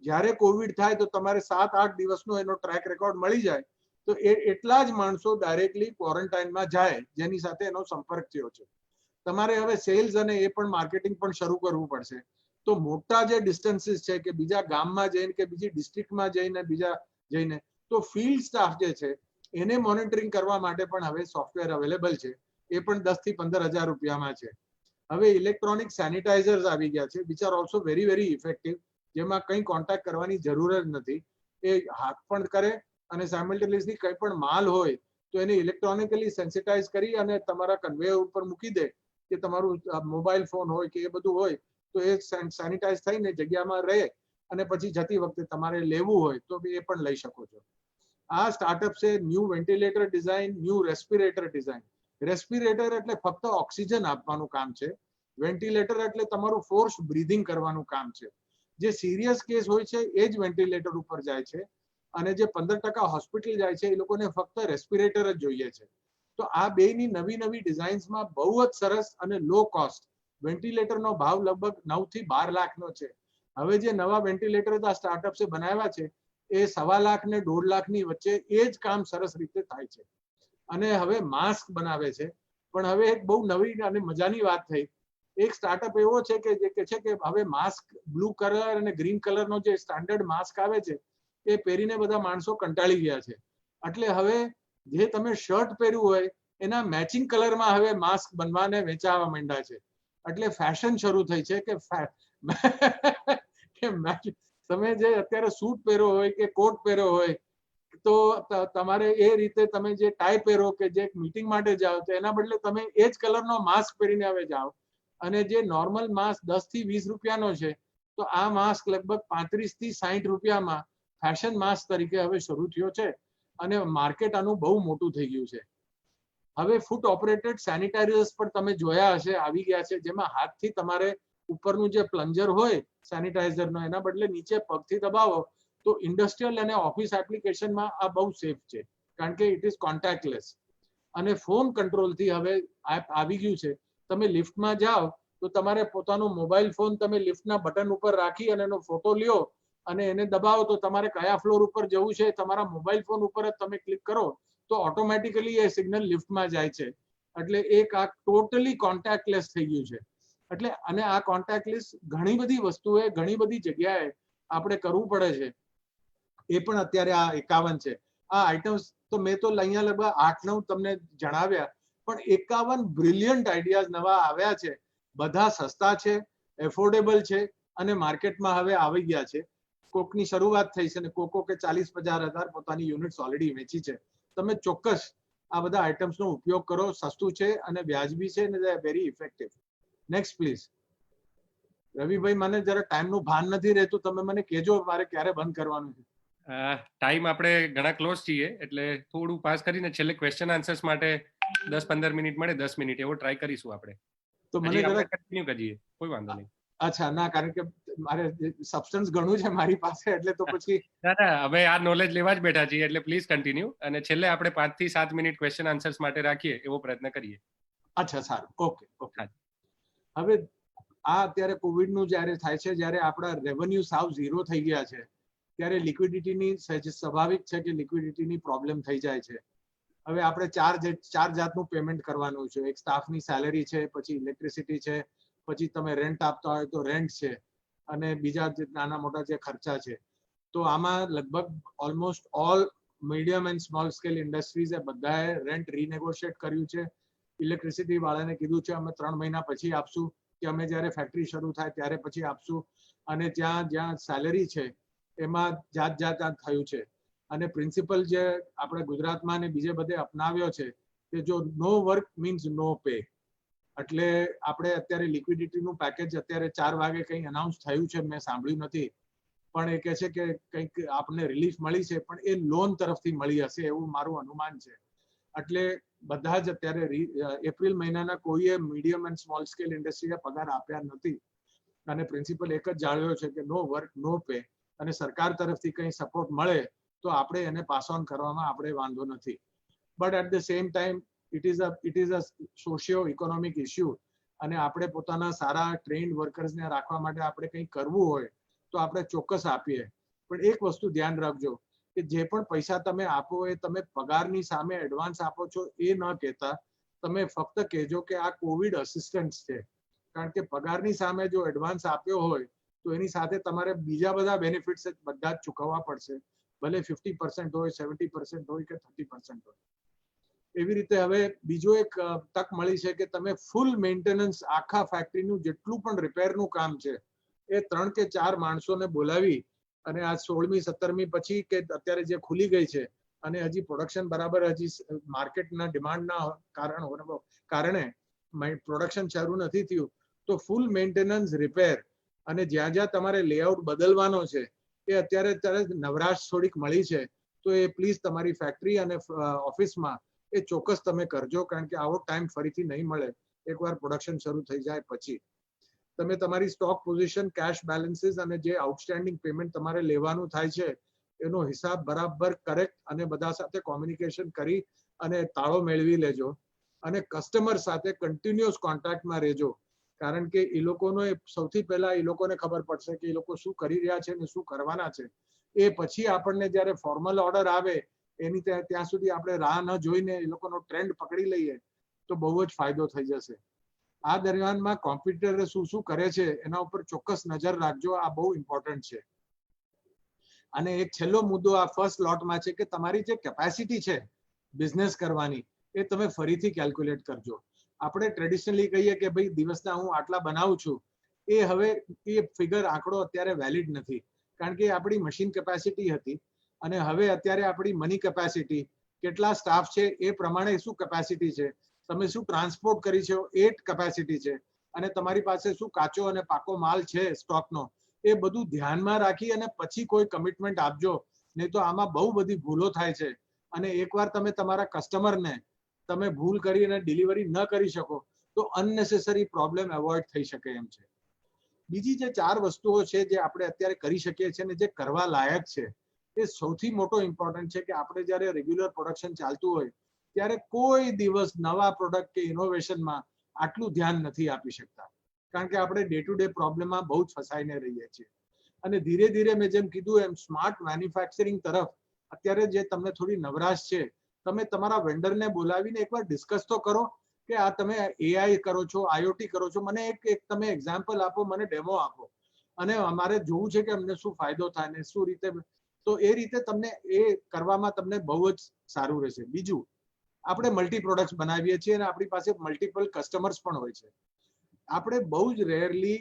જ્યારે કોવિડ થાય તો તમારે 7-8 દિવસનો એનો ટ્રેક રેકોર્ડ મળી જાય તો એટલા જ માણસો ડાયરેક્ટલી ક્વોરન્ટાઇનમાં જાય જેની સાથે એનો સંપર્ક થયો છે. તમારે હવે સેલ્સ અને એ પણ માર્કેટિંગ પણ શરૂ કરવું પડશે. તો મોટા જે ડિસ્ટન્સીસ છે કે બીજા ગામમાં જઈને કે બીજી ડિસ્ટ્રિક્ટમાં જઈને તો ફિલ્ડ સ્ટાફ જે છે એને મોનિટરિંગ કરવા માટે પણ હવે સોફ્ટવેર અવેલેબલ છે. એ પણ 10 થી 15,000 રૂપિયામાં છે. હવે ઇલેક્ટ્રોનિક સેનિટાઇઝર્સ આવી ગયા છે which are also very very effective, જેમાં કંઈ કોન્ટેક્ટ કરવાની જરૂર જ નથી. એ હાથ પણ કરે અને સાયમલ્ટેનિયસલી કંઈ પણ માલ હોય તો એને ઇલેક્ટ્રોનિકલી સેન્સિટાઇઝ કરી અને તમારા કન્વેયર ઉપર મૂકી દે કે તમારું મોબાઈલ ફોન હોય કે એ બધું હોય તો એ સેનિટાઇઝ થઈને જગ્યામાં રહે અને પછી જતી વખતે તમારે લેવું હોય તો એ પણ લઈ શકો છો. આ સ્ટાર્ટઅપ છે new ventilator design, new respirator design. Respirator એટલે ફક્ત ઓક્સિજન આપવાનું કામ છે. વેન્ટિલેટર એટલે તમારું ફોર્સ બ્રીધિંગ કરવાનું કામ છે. જે સિરિયસ કેસ હોય છે એ જ વેન્ટિલેટર ઉપર જાય છે અને જે 15% હોસ્પિટલ જાય છે એ લોકોને ફક્ત રેસ્પિરેટર જ જોઈએ છે. તો આ બેની નવી ડિઝાઇન્સમાં બહુ જ સરસ અને લો કોસ્ટ વેન્ટિલેટરનો ભાવ લગભગ 9 થી 12 લાખનો છે. હવે જે નવા વેન્ટિલેટર આ સ્ટાર્ટઅપ્સે બનાવ્યા છે એ 1.25 લાખ ને 1.5 લાખની વચ્ચે એ જ કામ સરસ રીતે થાય છે. અને હવે માસ્ક બનાવે છે. પણ હવે એક બહુ નવી અને મજાની વાત થઈ. એક સ્ટાર્ટઅપ એવો છે કે જે કહે છે કે હવે માસ્ક બ્લુ કલર અને ગ્રીન કલરનો જે સ્ટાન્ડર્ડ માસ્ક આવે છે એ પહેરીને બધા માણસો કંટાળી ગયા છે. એટલે હવે જે તમે શર્ટ પહેર્યું હોય એના મેચિંગ કલરમાં હવે માસ્ક બનવાને વેચાવા માંડ્યા છે. એટલે ફેશન શરૂ થઈ છે કે તમે જે અત્યારે સૂટ પહેર્યો હોય કે કોટ પહેર્યો હોય તો તમારે એ રીતે તમે જે ટાઈ પહેરો કે જે મીટિંગ માટે જાઓ તો એના બદલે તમે એ જ કલરનો માસ્ક પહેરીને હવે જાઓ. અને જે નોર્મલ માસ્ક 10 થી 20 રૂપિયાનો છે તો આ માસ્ક લગભગ 35 થી 60 રૂપિયામાં ફેશન માસ્ક તરીકે હવે શરૂ થયો છે અને માર્કેટ આનું બહુ મોટું થઈ ગયું છે. હવે ફૂટ ઓપરેટેડ સેનિટાઇઝર્સ પણ તમે જોયા હશે આવી ગયા છે, જેમાં હાથથી તમારે ઉપરનું જે પ્લન્જર હોય સેનિટાઇઝરનો એના બદલે નીચે પગથી દબાવો તો ઇન્ડસ્ટ્રીયલ અને ઓફિસ એપ્લિકેશનમાં આ બહુ સેફ છે કારણ કે ઇટ ઇઝ કોન્ટેક્ટલેસ અને ફોન કંટ્રોલથી હવે એપ આવી ગયું છે. તમે લિફ્ટમાં જાઓ તો તમારે પોતાનો મોબાઈલ ફોન તમે લિફ્ટના બટન ઉપર રાખી અને એનો ફોટો લ્યો અને એને દબાવો તો તમારે કયા ફ્લોર ઉપર જવું છે તમારા મોબાઈલ ફોન ઉપર જ તમે ક્લિક કરો તો ઓટોમેટિકલી એ સિગ્નલ લિફ્ટમાં જાય છે. એટલે એક આ ટોટલી કોન્ટેક્ટલેસ થઈ ગયું છે. એટલે અને આ કોન્ટેક્ટલેસ ઘણી બધી વસ્તુએ ઘણી બધી જગ્યાએ આપણે કરવું પડે છે. એ પણ અત્યારે આ 51 છે. આ આઇટમ્સ તો મેં તો અહીંયા લગભગ 8-9 તમને જણાવ્યા, પણ 51 બ્રિલિયન્ટ આઈડિયાઝ નવા આવ્યા છે. બધા સસ્તા છે, એફોર્ડેબલ છે અને માર્કેટમાં હવે આવી ગયા છે. કોકની શરૂઆત થઈ છે અને કોકો કે 40-50 હજાર પોતાની યુનિટ્સ ઓલરેડી વેચી છે. તમે ચોક્કસ આ બધા આઇટમ્સનો ઉપયોગ કરો. સસ્તું છે અને વ્યાજબી છે અને they are very effective. Next please. Ravibhai, મને જરા ટાઈમનું ભાન નથી રહેતું, તમે મને કહેજો મારે ક્યારે બંધ કરવાનું છે. ટાઈમ આપણે ઘણા ક્લોઝ છીએ, એટલે થોડું પાસ કરીને છેલ્લે ક્વેશ્ચન આન્સર્સ માટે 10-15 મિનિટ મળે, 10 મિનિટ એવો ટ્રાય કરીશું આપણે. તો મને જરા કન્ટિન્યુ કરીએ, કોઈ વાંધો નહીં. અચ્છા, ના, કારણ કે મારે સબસ્ટન્સ ઘણું છે મારી પાસે, એટલે તો પછી ના, હવે આ નોલેજ લેવા જ બેઠા છીએ, એટલે પ્લીઝ કન્ટિન્યુ, અને છેલ્લે આપણે 5 થી 7 મિનિટ ક્વેશ્ચન આન્સર્સ માટે રાખીએ એવો પ્રયત્ન કરીએ. અચ્છા, સારું, ઓકે. હવે આ અત્યારે કોવિડ નું જયારે થાય છે, જયારે આપણા રેવન્યુ સાવ ઝીરો થઈ ગયા છે, ત્યારે લિક્વિડિટીની સ્વાભાવિક છે કે લિક્વિડિટીની પ્રોબ્લેમ થઈ જાય છે. હવે આપણે ચાર જાતનું પેમેન્ટ કરવાનું છે. એક સ્ટાફની સેલેરી છે, પછી ઇલેક્ટ્રિસિટી છે, પછી તમે રેન્ટ આપતા હોય તો રેન્ટ છે, અને બીજા જે નાના મોટા જે ખર્ચા છે. તો આમાં લગભગ almost all medium and small scale ઇન્ડસ્ટ્રીઝે બધાએ રેન્ટ રીનેગોશિએટ કર્યું છે. ઇલેક્ટ્રિસિટી વાળાને કીધું છે અમે 3 મહિના પછી આપશું, કે અમે જ્યારે ફેક્ટરી શરૂ થાય ત્યારે પછી આપશું. અને જ્યાં સેલેરી છે એમાં જાત થયું છે. અને પ્રિન્સિપલ જે આપણે ગુજરાતમાં ને બીજે બધે અપનાવ્યો છે કે જો નો વર્ક મીન્સ નો પે. એટલે આપણે અત્યારે લિક્વિડિટીનું પેકેજ અત્યારે 4 વાગે કંઈ અનાઉન્સ થયું છે, મેં સાંભળ્યું નથી, પણ એ કહે છે કે કંઈક આપને રિલીફ મળી છે, પણ એ લોન તરફથી મળી હશે એવું મારું અનુમાન છે. એટલે બધા જ અત્યારે એપ્રિલ મહિનાના કોઈએ મીડિયમ એન્ડ સ્મોલ સ્કેલ ઇન્ડસ્ટ્રીને પગાર આપ્યા નથી. અને પ્રિન્સિપલ એક જ જાળવ્યો છે કે નો વર્ક નો પે, અને સરકાર તરફથી કંઈ સપોર્ટ મળે તો આપણે એને પાસ ઓન કરવામાં આપણે વાંધો નથી. But at the same time it is a socio economic issue, અને આપણે પોતાના સારા ટ્રેન્ડ વર્કર્સને રાખવા માટે આપણે કંઈ કરવું હોય તો આપણે ચોક્કસ આપીએ. પણ એક વસ્તુ ધ્યાન રાખજો કે જે પણ પૈસા તમે આપો એ તમે પગારની સામે એડવાન્સ આપો છો એ ન કહેતા તમે ફક્ત કહેજો કે આ કોવિડ અસિસ્ટન્સ છે. કારણ કે પગારની સામે જો એડવાન્સ આપ્યો હોય તો એની સાથે તમારે બીજા બધા બેનિફિટ્સ બધા જ ચૂકવવા પડશે, ભલે 50% હોય, 70% હોય કે 30% હોય. એવી રીતે હવે બીજો એક તક મળી છે કે તમે ફૂલ મેન્ટેનન્સ આખા ફેક્ટરીનું જેટલું પણ રિપેરનું કામ છે એ 3 કે 4 માણસોને બોલાવી, અને આ 16મી 17મી પછી કે અત્યારે જે ખુલી ગઈ છે અને હજી પ્રોડક્શન બરાબર હજી માર્કેટના ડિમાન્ડના કારણે પ્રોડક્શન શરૂ નથી થયું, તો ફૂલ મેન્ટેનન્સ રિપેર અને જ્યાં જ્યાં તમારે લેઆઉટ બદલવાનો છે એ અત્યારે નવરાશ થોડીક મળી છે, તો એ પ્લીઝ તમારી ફેક્ટરી અને ઓફિસમાં એ ચોક્કસ તમે કરજો. કારણ કે આવો ટાઈમ ફરીથી નહીં મળે એકવાર પ્રોડક્શન શરૂ થઈ જાય પછી. તમે તમારી સ્ટોક પોઝિશન, કેશ બેલેન્સીસ અને જે આઉટસ્ટેન્ડિંગ પેમેન્ટ તમારે લેવાનું થાય છે એનો હિસાબ બરાબર કરેક્ટ અને બધા સાથે કોમ્યુનિકેશન કરી અને તાળો મેળવી લેજો. અને કસ્ટમર સાથે કન્ટિન્યુઅસ કોન્ટેક્ટમાં રહેજો, કારણ કે એ લોકોનો સૌથી પહેલા એ લોકોને ખબર પડશે કે એ લોકો શું કરી રહ્યા છે અને શું કરવાના છે. એ પછી આપણને જ્યારે ફોર્મલ ઓર્ડર આવે એની ત્યાં સુધી આપણે રાહ ન જોઈને એ લોકોનો ટ્રેન્ડ પકડી લઈએ તો બહુ જ ફાયદો થઈ જશે. આ દરમિયાનમાં કોમ્પ્યુટર શું કરે છે એના ઉપર ચોક્કસ નજર રાખજો, આ બહુ ઇમ્પોર્ટન્ટ છે. અને એક છેલ્લો મુદ્દો આ ફર્સ્ટ લોટમાં છે કે તમારી જે કેપેસિટી છે બિઝનેસ કરવાની એ તમે ફરીથી કેલ્ક્યુલેટ કરજો. આપણે ટ્રેડિશનલી કહીએ કે ભાઈ દિવસના હું આટલા બનાવું છું, એ હવે એ ફિગર આંકડો અત્યારે વેલિડ નથી, કારણ કે આપણી મશીન કેપેસિટી હતી અને હવે અત્યારે આપણી મની કેપેસિટી, કેટલા સ્ટાફ છે એ પ્રમાણે શું કેપેસિટી છે, તમે શું ટ્રાન્સપોર્ટ કરી છે એ કેપેસિટી છે, અને તમારી પાસે શું કાચો અને પાકો માલ છે સ્ટોકનો, એ બધું ધ્યાનમાં રાખી અને પછી કોઈ કમિટમેન્ટ આપજો. નહીં તો આમાં બહુ બધી ભૂલો થાય છે, અને એકવાર તમે તમારા કસ્ટમરને તમે ભૂલ કરી અને ડિલિવરી ન કરી શકો તો અનનેસેસરી પ્રોબ્લેમ એવોઇડ થઈ શકે એમ છે. બીજી જે 4 વસ્તુઓ છે જે આપણે અત્યારે કરી શકીએ છીએ અને જે કરવા લાયક છે, એ સૌથી મોટો ઇમ્પોર્ટન્ટ છે કે આપણે જ્યારે રેગ્યુલર પ્રોડક્શન ચાલતું હોય ત્યારે કોઈ દિવસ નવા પ્રોડક્ટ કે ઇનોવેશનમાં આટલું ધ્યાન નથી આપી શકતા, કારણ કે આપણે ડે ટુ ડે પ્રોબ્લેમમાં બહુ જ ફસાઈને રહીએ છીએ. અને ધીરે ધીરે મેં જેમ કીધું એમ સ્માર્ટ મેન્યુફેક્ચરિંગ તરફ અત્યારે જે તમને થોડી નવરાશ છે, તમે તમારા વેન્ડરને બોલાવીને એકવાર ડિસ્કસ તો કરો કે આ તમે એઆઈ કરો છો, આઈઓટી કરો છો, મને એક તમે એક્ઝામ્પલ આપો, મને ડેમો આપો, અને અમારે જોવું છે કે અમને શું ફાયદો થાય ને શું રીતે, તો એ રીતે તમને એ કરવામાં તમને બહુ જ સારું રહેશે. બીજું, આપણે મલ્ટી પ્રોડક્ટ્સ બનાવીએ છીએ અને આપણી પાસે મલ્ટિપલ કસ્ટમર્સ પણ હોય છે. આપણે બહુ જ રેરલી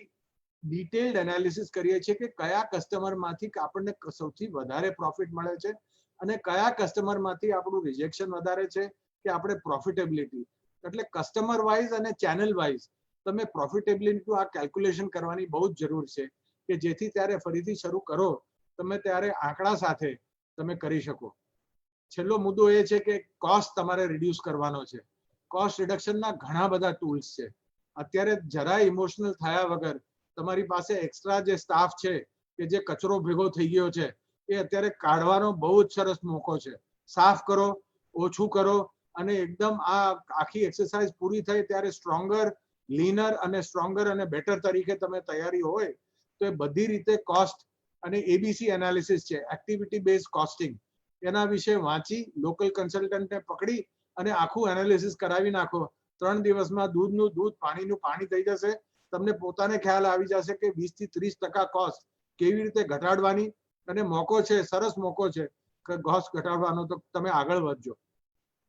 ડિટેલ્ડ એનાલિસિસ કરીએ છીએ કે કયા કસ્ટમરમાંથી આપણને સૌથી વધારે પ્રોફિટ મળે છે અને કયા કસ્ટમરમાંથી આપણું રિજેક્શન વધારે છે કે આપણે પ્રોફિટેબિલિટી. એટલે કસ્ટમર વાઇઝ અને ચેનલ વાઇઝ તમે પ્રોફિટેબિલિટીનું આ કેલ્ક્યુલેશન કરવાની બહુ જ જરૂર છે કે જેથી ત્યારે ફરીથી શરૂ કરો તમે ત્યારે આંકડા સાથે તમે કરી શકો. છેલ્લો મુદ્દો એ છે કે કોસ્ટ તમારે રિડ્યુસ કરવાનો છે. કોસ્ટ રિડક્શનના ઘણા બધા ટૂલ્સ છે. અત્યારે જરાય ઇમોશનલ થયા વગર તમારી પાસે એક્સ્ટ્રા જે સ્ટાફ છે કે જે કચરો ભેગો થઈ ગયો છે એ અત્યારે કાઢવાનો બહુ જ સરસ મોકો છે. સાફ કરો, ઓછું કરો અને એકદમ આ આખી એક્સરસાઇઝ પૂરી થઈ ત્યારે સ્ટ્રોંગર, લીનર અને સ્ટ્રોંગર અને બેટર તરીકે તમે તૈયારી હોય તો એ બધી રીતે કોસ્ટ અને એબીસી એનાલિસિસ છે, એક્ટિવિટી બેઝ કોસ્ટિંગ, એના વિશે વાંચી લોકલ કન્સલ્ટન્ટને પકડી અને આખું એનાલિસિસ કરાવી નાખો. 3 દિવસમાં દૂધનું દૂધ, પાણીનું પાણી થઈ જશે. તમને પોતાને ખ્યાલ આવી જશે કે 20 થી 30% કોસ્ટ કેવી રીતે ઘટાડવાની અને મોકો છે, સરસ મોકો છે કે કોસ્ટ ઘટાડવાનો, તો તમે આગળ વધજો.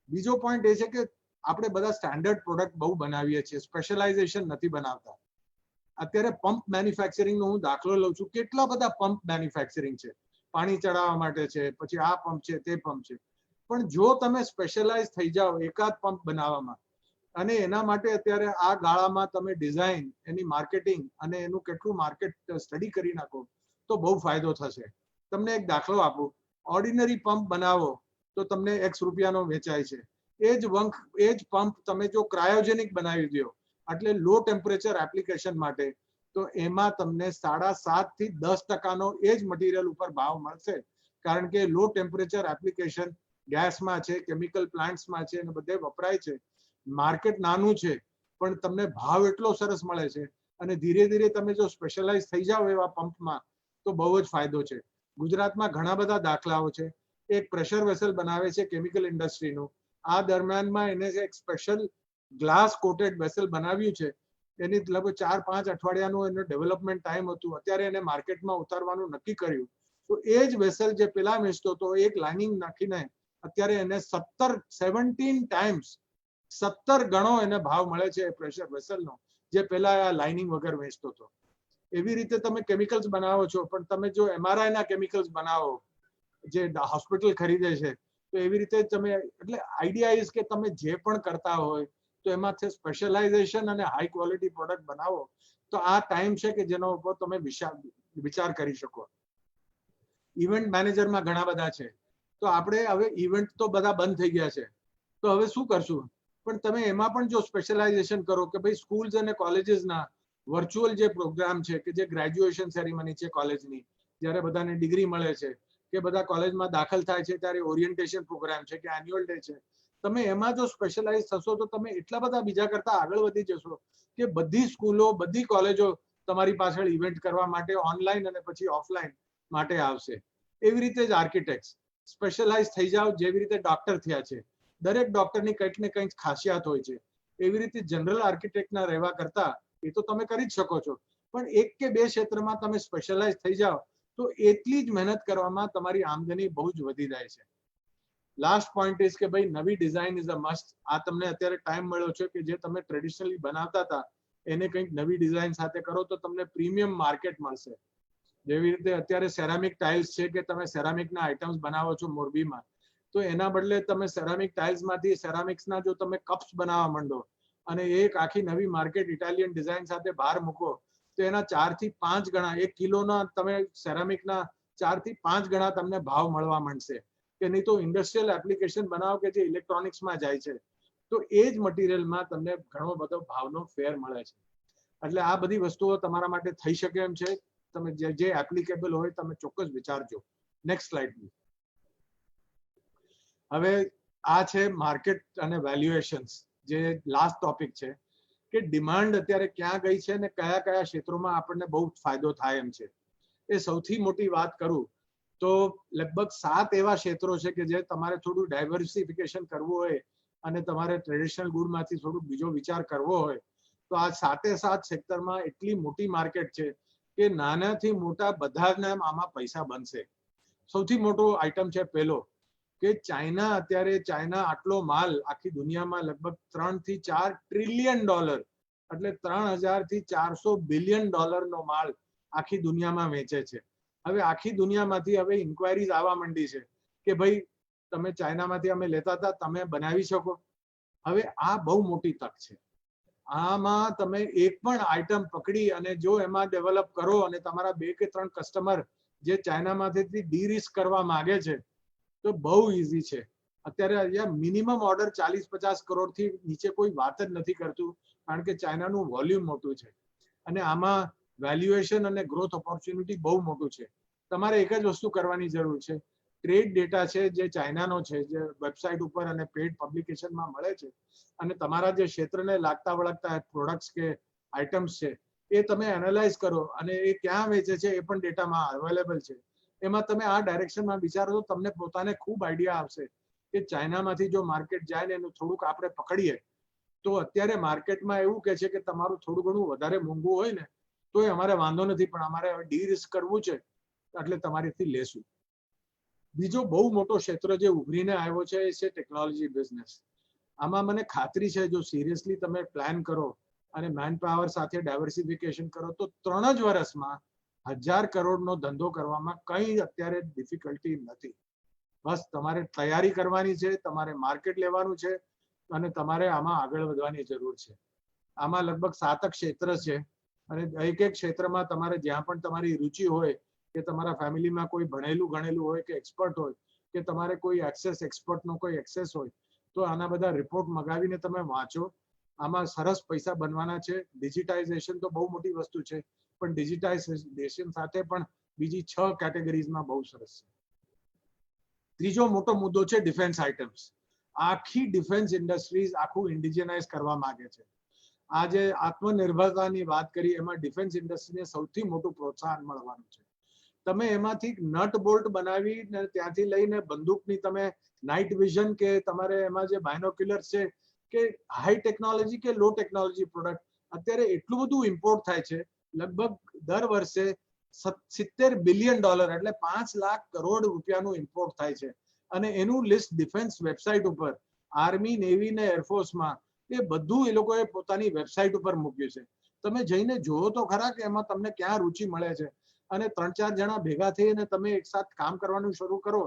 બીજો પોઈન્ટ એ છે કે આપણે બધા સ્ટેન્ડર્ડ પ્રોડક્ટ બહુ બનાવીએ છીએ, સ્પેશિયલાઇઝેશન નથી બનાવતા. અત્યારે પંપ મેન્યુફેક્ચરિંગનો હું દાખલો લઉં છું. કેટલા બધા પંપ મેન્યુફેક્ચરિંગ છે, પાણી ચડાવવા માટે છે, પછી આ પંપ છે, તે પંપ છે. પણ જો તમે સ્પેશિયલાઇઝ થઈ જાઓ એકાદ પંપ બનાવવામાં અને એના માટે અત્યારે આ ગાળામાં તમે ડિઝાઇન, એની માર્કેટિંગ અને એનું કેટલું માર્કેટ સ્ટડી કરી નાખો તો બહુ ફાયદો થશે. તમને એક દાખલો આપું. ઓર્ડિનરી પંપ બનાવો તો તમને X રૂપિયાનો વેચાય છે. એ જ પંપ તમે જો ક્રાયોજેનિક બનાવી દો એટલે લો ટેમ્પરેચર એપ્લિકેશન માટે, તો એમાં તમને 7.5 થી 10%નો એ જ મટીરિયલ ઉપર ભાવ મળશે. કારણ કે લો ટેમ્પરેચર એપ્લિકેશન ગેસમાં છે, કેમિકલ પ્લાન્ટ્સમાં છે અને બધે વપરાય છે. માર્કેટ નાનું છે પણ તમને ભાવ એટલો સરસ મળે છે અને ધીરે ધીરે તમે જો સ્પેશિયલાઇઝ થઈ જાઓ એવા પંપમાં તો બહુ જ ફાયદો છે. ગુજરાતમાં ઘણા બધા દાખલાઓ છે. એક પ્રેશર વેસલ બનાવે છે કેમિકલ ઇન્ડસ્ટ્રીનું. આ દરમિયાનમાં એને એક સ્પેશિયલ ગ્લાસ કોટેડ વેસલ બનાવ્યું છે. એની લગભગ 4-5 અઠવાડિયાનું એનું ડેવલપમેન્ટ ટાઈમ હતું. અત્યારે એને માર્કેટમાં ઉતારવાનું નક્કી કર્યું તો એ જ વેસલ જે પેલા વેચતો હતો એક લાઇનિંગ નાખીને અત્યારે એને 17 ટાઈમ્સ 17 ગણો એને ભાવ મળે છે પ્રેશર વેસલનો, જે પેલા આ લાઇનિંગ વગર વેચતો હતો. એવી રીતે તમે કેમિકલ્સ બનાવો છો, પણ તમે જો MRI ના કેમિકલ્સ બનાવો જે હોસ્પિટલ ખરીદે છે તો એવી રીતે તમે, એટલે આઈડિયા ઇઝ કે તમે જે પણ કરતા હોય તો એમાંથી સ્પેશિયલાઇઝેશન અને હાઈ ક્વોલિટી પ્રોડક્ટ બનાવો તો આ ટાઈમ છે કે જેનો ઉપર તમે વિચાર કરી શકો. ઇવેન્ટ મેનેજરમાં ઘણા બધા છે. તો આપણે હવે ઇવેન્ટ તો બધા બંધ થઈ ગયા છે તો હવે શું કરશું? પણ તમે એમાં પણ જો સ્પેશિયલાઇઝેશન કરો કે ભાઈ સ્કૂલ્સ અને કોલેજીસના વર્ચ્યુઅલ જે પ્રોગ્રામ છે કે જે ગ્રેજ્યુએશન સેરેમની છે કોલેજની, જ્યારે બધાને ડિગ્રી મળે છે કે બધા કોલેજમાં દાખલ થાય છે ત્યારે ઓરિએન્ટેશન પ્રોગ્રામ છે કે એન્યુઅલ ડે છે, તમે એમાં જો સ્પેશિયલાઇઝ થશો તો તમે એટલા બધા બીજા કરતા આગળ વધી જશો કે બધી સ્કૂલો, બધી કોલેજો તમારી પાછળ ઇવેન્ટ કરવા માટે ઓનલાઈન અને પછી ઓફલાઈન માટે આવશે. એવી રીતે જ આર્કિટેક્ટ સ્પેશિયલાઇઝ થઈ જાઓ. જેવી રીતે ડોક્ટર થયા છે, દરેક ડોક્ટરની કંઈક ને કંઈક ખાસિયત હોય છે. એવી રીતે જનરલ આર્કિટેક્ટના રહેવા કરતા એ તો તમે કરી જ શકો છો, પણ એક કે બે ક્ષેત્રમાં તમે સ્પેશિયલાઇઝ થઈ જાઓ તો એટલી જ મહેનત કરવામાં તમારી આમદની બહુ જ વધી જાય છે. લાસ્ટ પોઈન્ટ ઇઝ કે ભાઈ નવી ડિઝાઇન ઇઝ અ મસ્ટ. આ તમને અત્યારે ટાઈમ મળ્યો છે કે જે તમે ટ્રેડિશનલી બનાવતા હતા એને કંઈક નવી ડિઝાઇન સાથે કરો તો તમને પ્રીમિયમ માર્કેટ મળશે. જેવી રીતે અત્યારે સેરામિક ટાઇલ્સ છે કે તમે સેરામિકના આઇટમ્સ બનાવો છો મોરબીમાં, તો એના બદલે તમે સેરામિક ટાઇલ્સમાંથી સેરામિક્સના જો તમે કપ્સ બનાવવા માંડો અને એક આખી નવી માર્કેટ ઇટાલિયન ડિઝાઇન સાથે બહાર મૂકો તો એના 4 થી 5 ગણા, 1 કિલોના તમે સેરામિકના 4 થી 5 ગણા તમને ભાવ મળવા માંડશે. કે નહીં તો ઇન્ડસ્ટ્રીયલ એપ્લિકેશન બનાવો કે જે ઇલેક્ટ્રોનિક્સમાં જાય છે તો એ જ મટીરિયલમાં તમને ઘણો બધો ભાવનો ફેર મળે છે. એટલે આ બધી વસ્તુઓ તમારા માટે થઈ શકે એમ છે. તમે જે એપ્લિકેબલ હોય તમે ચોક્કસ વિચારજો. Next slide please. હવે આ છે માર્કેટ અને વેલ્યુએશન્સ, જે લાસ્ટ ટોપિક છે કે ડિમાન્ડ અત્યારે ક્યાં ગઈ છે અને કયા કયા ક્ષેત્રોમાં આપણને બહુ ફાયદો થાય એમ છે. એ સૌથી મોટી વાત કરું તો લગભગ 7 એવા ક્ષેત્રો છે કે જે તમારે થોડું ડાયવર્સિફિકેશન કરવું હોય અને તમારે ટ્રેડિશનલ ગુડમાંથી થોડું બીજો વિચાર કરવો હોય તો આ 7 સેક્ટરમાં એટલી મોટી માર્કેટ છે કે નાનાથી મોટા બધાને આમાં પૈસા બનશે. સૌથી મોટો આઇટમ છે પહેલો કે ચાઇના આટલો માલ આખી દુનિયામાં લગભગ 3 થી 4 ટ્રિલિયન ડોલર એટલે 3000 થી 400 બિલિયન ડોલરનો માલ આખી દુનિયામાં વેચે છે. હવે આખી દુનિયામાંથી હવે ઇન્ક્વાયરીઝ આવવા માંડી છે કે ભાઈ તમે ચાઇનામાંથી અમે લેતા હતા, તમે બનાવી શકો. હવે આ બહુ મોટી તક છે. આમાં તમે એક પણ આઈટમ પકડી અને જો એમાં ડેવલપ કરો અને તમારા 2 કે 3 કસ્ટમર જે ચાઇનામાંથી ડી-રિસ્ક કરવા માંગે છે તો બહુ ઈઝી છે. અત્યારે અહીંયા મિનિમમ ઓર્ડર 40-50 કરોડથી નીચે કોઈ વાત જ નથી કરતું, કારણ કે ચાઇનાનું વોલ્યુમ મોટું છે અને આમાં વેલ્યુએશન અને ગ્રોથ ઓપોર્ચ્યુનિટી બહુ મોટું છે. તમારે એક જ વસ્તુ કરવાની જરૂર છે. ટ્રેડ ડેટા છે જે ચાઇનાનો છે, જે વેબસાઇટ ઉપર અને પેડ પબ્લિકેશનમાં મળે છે, અને તમારા જે ક્ષેત્રને લાગતા વળગતા પ્રોડક્ટ્સ કે આઇટમ્સ છે એ તમે એનાલાઇઝ કરો અને એ ક્યાં વેચે છે એ પણ ડેટામાં અવેલેબલ છે. એમાં તમે આ ડાયરેક્શનમાં વિચારો તો તમને પોતાને ખૂબ આઈડિયા આવશે કે ચાઇનામાંથી જો માર્કેટ જાય ને એનું થોડુંક આપણે પકડીએ તો અત્યારે માર્કેટમાં એવું કે છે કે તમારું થોડું ઘણું વધારે મોંઘું હોય ને તો એ અમારે વાંધો નથી, પણ અમારે ડી રિસ્ક કરવું છે એટલે તમારીથી લેશું. બીજો બહુ મોટો ક્ષેત્ર જે ઉભરીને આવ્યો છે એ છે ટેકનોલોજી બિઝનેસ. આમાં મને ખાતરી છે જો સિરિયસલી તમે પ્લાન કરો અને મેન પાવર સાથે ડાયવર્સિફિકેશન કરો તો 3 જ વર્ષમાં 1000 કરોડનો ધંધો કરવામાં કંઈ અત્યારે ડિફિકલ્ટી નથી. બસ તમારે તૈયારી કરવાની છે, તમારે માર્કેટ લેવાનું છે અને તમારે આમાં આગળ વધવાની જરૂર છે. આમાં લગભગ 7 ક્ષેત્ર છે અને એક ક્ષેત્રમાં તમારે જ્યાં પણ તમારી રુચિ હોય કે તમારા ફેમિલીમાં કોઈ ભણેલું ગણેલું હોય કે એક્સપર્ટ હોય કે તમારે કોઈ એક્સપર્ટનો કોઈ એક્સેસ હોય તો આના બધા રિપોર્ટ મગાવીને તમે વાંચો. આમાં સરસ પૈસા બનવાના છે. ડિજિટાઇઝેશન તો બહુ મોટી વસ્તુ છે, પણ ડિજિટાઇઝેશન સાથે પણ બીજી 6 કેટેગરીઝમાં બહુ સરસ છે. ત્રીજો મોટો મુદ્દો છે ડિફેન્સ આઇટમ્સ. આખી ડિફેન્સ ઇન્ડસ્ટ્રીઝ આખું ઇન્ડિજિનાઇઝ કરવા માંગે છે. આ જે આત્મનિર્ભરતાની વાત કરી એમાં ડિફેન્સ ઇન્ડસ્ટ્રીને સૌથી મોટું પ્રોત્સાહન મળવાનું છે. તમે એમાંથી નટ બોલ્ટ બનાવી ત્યાંથી લઈને બંદૂકની તમે નાઇટ વિઝન કે તમારે એમાં જે બાયનોક્યુલર છે કે હાઈ ટેકનોલોજી કે લો ટેકનોલોજી પ્રોડક્ટ અત્યારે એટલું બધું ઇમ્પોર્ટ થાય છે. લગભગ દર વર્ષે $70 બિલિયન એટલે 5 લાખ કરોડ રૂપિયાનું ઇમ્પોર્ટ થાય છે અને એનું લિસ્ટ ડિફેન્સ વેબસાઇટ ઉપર આર્મી, નેવી ને એરફોર્સમાં એ બધું એ લોકોએ પોતાની વેબસાઇટ ઉપર મૂક્યું છે. તમે જઈને જુઓ તો ખરા કે એમાં તમને ક્યાં રુચિ મળે છે અને 3-4 જણા ભેગા થઈને તમે એકસાથ કામ કરવાનું શરૂ કરો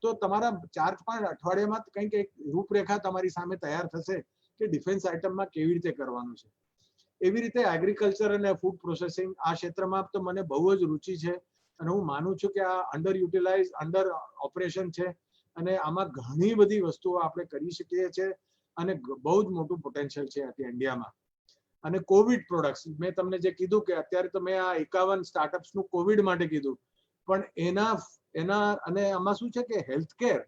તો તમારા 4-5 અઠવાડિયામાં કંઈક એક રૂપરેખા તમારી સામે તૈયાર થશે કે ડિફેન્સ આઇટમમાં કેવી રીતે કરવાનું છે. એવી રીતે એગ્રીકલ્ચર અને ફૂડ પ્રોસેસિંગ આ ક્ષેત્રમાં તો મને બહુ જ રુચિ છે અને હું માનું છું કે આ અંડર યુટિલાઇઝ અંડર ઓપરેશન છે અને આમાં ઘણી બધી વસ્તુઓ આપણે કરી શકીએ છીએ અને બહુ જ મોટું પોટેન્શિયલ છે અત્યારે ઇન્ડિયામાં. અને કોવિડ પ્રોડક્ટ્સ મેં તમને જે કીધું કે અત્યારે તો મેં આ 51 સ્ટાર્ટઅપ્સનું કોવિડ માટે કીધું, પણ એના અને આમાં શું છે કે હેલ્થકેર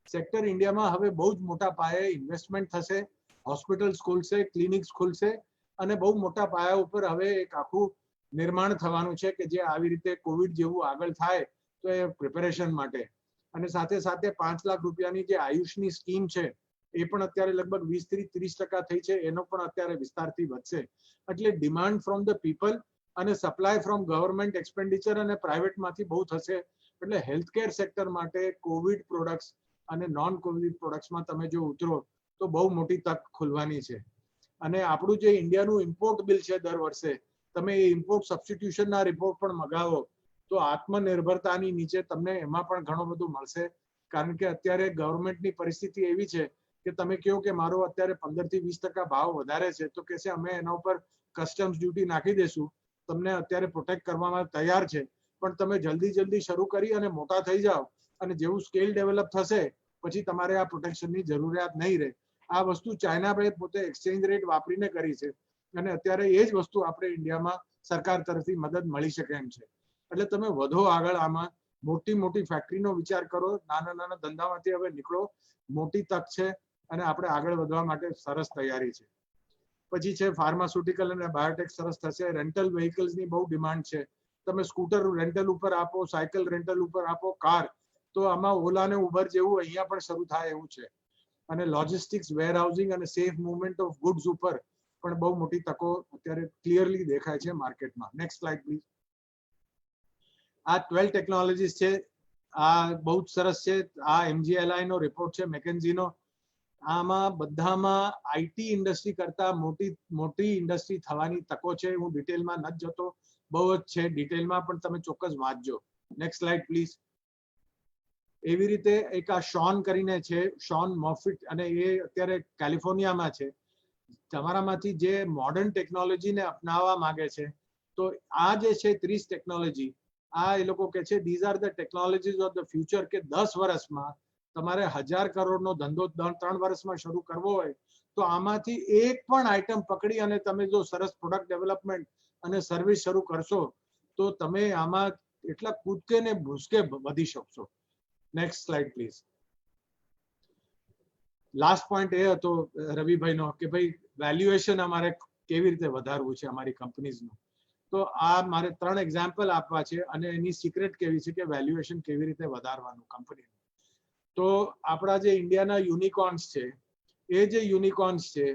સેક્ટર ઇન્ડિયામાં હવે બહુ જ મોટા પાયે ઇન્વેસ્ટમેન્ટ થશે. હોસ્પિટલ્સ ખુલશે, ક્લિનિક્સ ખુલશે અને બહુ મોટા પાયા ઉપર હવે એક આખું નિર્માણ થવાનું છે કે જે આવી રીતે કોવિડ જેવું આગળ થાય તો એ પ્રિપેરેશન માટે. અને સાથે સાથે 5 લાખ રૂપિયાની જે આયુષની સ્કીમ છે એ પણ અત્યારે લગભગ 20-30% થઈ છે. એનો પણ અત્યારે વિસ્તારથી વધશે. એટલે ડિમાન્ડ ફ્રોમ ધ પીપલ અને સપ્લાય ફ્રોમ ગવર્મેન્ટ એક્સપેન્ડિચર અને પ્રાઇવેટમાંથી બહુ થશે. એટલે હેલ્થકેર સેક્ટર માટે કોવિડ પ્રોડક્ટ્સ અને નોન કોવિડ પ્રોડક્ટ્સમાં તમે જો ઉતરો તો બહુ મોટી તક ખુલવાની છે. અને આપણું જે ઇન્ડિયાનું ઇમ્પોર્ટ બિલ છે દર વર્ષે, તમે એ ઇમ્પોર્ટ સબસ્ટિટ્યુશનના રિપોર્ટ પણ મગાવો તો આત્મનિર્ભરતાની નીચે તમને એમાં પણ ઘણું બધું મળશે. કારણ કે અત્યારે ગવર્મેન્ટની પરિસ્થિતિ એવી છે કે તમે કહો કે મારો અત્યારે 15-20% ભાવ વધારે છે તો કે છે અમે એના ઉપર કસ્ટમ્સ ડ્યુટી નાખી દેશું, તમને અત્યારે પ્રોટેક્ટ કરવામાં તૈયાર છે, પણ તમે જલ્દી શરૂ કરી અને મોટા થઈ જાઓ અને જેવું સ્કેલ ડેવલપ થશે પછી તમારે આ પ્રોટેક્શનની જરૂરિયાત નહીં રહે. આ વસ્તુ ચાઇના પોતે એક્સચેન્જ રેટ વાપરીને કરી છે અને અત્યારે એ જ વસ્તુ આપણે ઇન્ડિયામાં સરકાર તરફથી મદદ મળી શકે એમ છે. એટલે તમે વધો આગળ આમાં મોટી ફેક્ટરીનો વિચાર કરો, નાના ધંધામાંથી હવે નીકળો, મોટી તક છે અને આપણે આગળ વધવા માટે સરસ તૈયારી છે. પછી છે ફાર્માસ્યુટિકલ અને બાયોટેક સરસ થશે. રેન્ટલ વ્હીકલ્સની બહુ ડિમાન્ડ છે. તમે સ્કૂટર રેન્ટલ ઉપર આપો, સાયકલ રેન્ટલ ઉપર આપો, કાર, તો આમાં ઓલા અને ઉબર જેવું અહીંયા પણ શરૂ થાય એવું છે. અને લોજિસ્ટિક્સ, વેરહાઉસિંગ અને સેફ મુવમેન્ટ ઓફ ગુડ્સ ઉપર પણ બહુ મોટી તકો અત્યારે ક્લિયરલી દેખાય છે માર્કેટમાં. Next slide please. આ 12 ટેકનોલોજીસ છે. આ બહુ જ સરસ છે. આ MGLI નો રિપોર્ટ છે, મેકેન્ઝીનો. આમાં બધામાં આઈટી ઇન્ડસ્ટ્રી કરતા મોટી ઇન્ડસ્ટ્રી થવાની તકો છે. હું ડિટેલમાં નથી જતો, બહુ જ છે ડિટેલમાં, પણ તમે ચોક્કસ વાંચજો. Next slide please. એવી રીતે એક આ શોન કરીને છે, શોન મોફિટ, અને એ અત્યારે કેલિફોર્નિયામાં છે. તમારામાંથી જે મોડર્ન ટેકનોલોજીને અપનાવવા માંગે છે, તો આ જે છે 30 ટેકનોલોજી, આ એ લોકો કે છે these are the technologies of the future, કે 10 વર્ષમાં તમારે 1000 કરોડનો ધંધો 3 વર્ષમાં શરૂ કરવો હોય તો આમાંથી એક પણ આઈટમ પકડી અને તમે જો સરસ પ્રોડક્ટ ડેવલપમેન્ટ અને સર્વિસ શરૂ કરશો તો તમે આમાં એટલા કૂદકે ને ભૂસકે વધી શકશો. Next slide please. Last point એ હતો રવિભાઈનો કે ભાઈ વેલ્યુએશન અમારે કેવી રીતે વધારવું છે અમારી કંપનીઝનું. તો આ મારે 3 એક્ઝામ્પલ આપવા છે અને એની સિક્રેટ કેવી છે કે વેલ્યુએશન કેવી રીતે વધારવાનું કંપનીનું. તો આપણા જે ઇન્ડિયાના યુનિકોર્ન્સ છે, એ જે યુનિકોર્ન્સ છે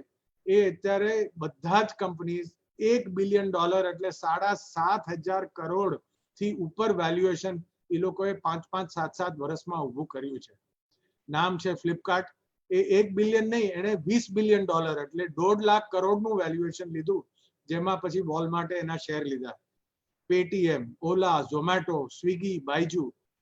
એ અત્યારે બધા જ કંપનીઝ $1 બિલિયન એટલે 7,500 કરોડ થી ઉપર વેલ્યુએશન એ લોકોએ 5-5, 7-7 વર્ષમાં ઊભું કર્યું છે. નામ છે ફ્લિપકાર્ટ. એ 1 બિલિયન નહીં, એને $20 બિલિયન એટલે 1.5 લાખ કરોડનું વેલ્યુએશન લીધું, જેમાં પછી વોલમાર્ટે એના શેર લીધા. પેટીએમ, ઓલા, ઝોમેટો, સ્વિગી,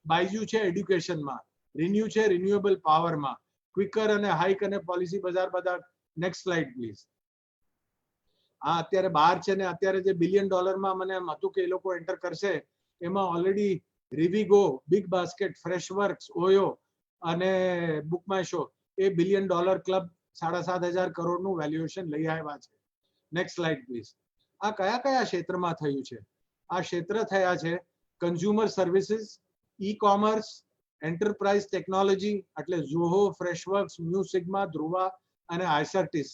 બાયજુ છે એડ્યુકેશનમાં, રિન્યુ છે રિન્યુએબલ પાવરમાં, ક્વિકર અને હાઈક અને પોલિસી બજાર બધા. Next slide please. આ અત્યારે બહાર છે ને અત્યારે જે $1 બિલિયન મને એમ હતું કે એ લોકો એન્ટર કરશે, એમાં ઓલરેડી રિવિગો, બિગ બાસ્કેટ, ફ્રેશવર્ક્સ, ઓયો અને book my show A $1 billion club 7,500 કરોડનું વેલ્યુએશન લઈ આવ્યા છે. Next slide please. આ કયા કયા ક્ષેત્રમાં થયું છે? આ ક્ષેત્ર થયા છે consumer services, e commerce, enterprise technology એટલે ઝોહો, ફ્રેશવર્ક્સ, ન્યૂ સિગ્મા, ધ્રુવા અને આઇસર્ટિસ.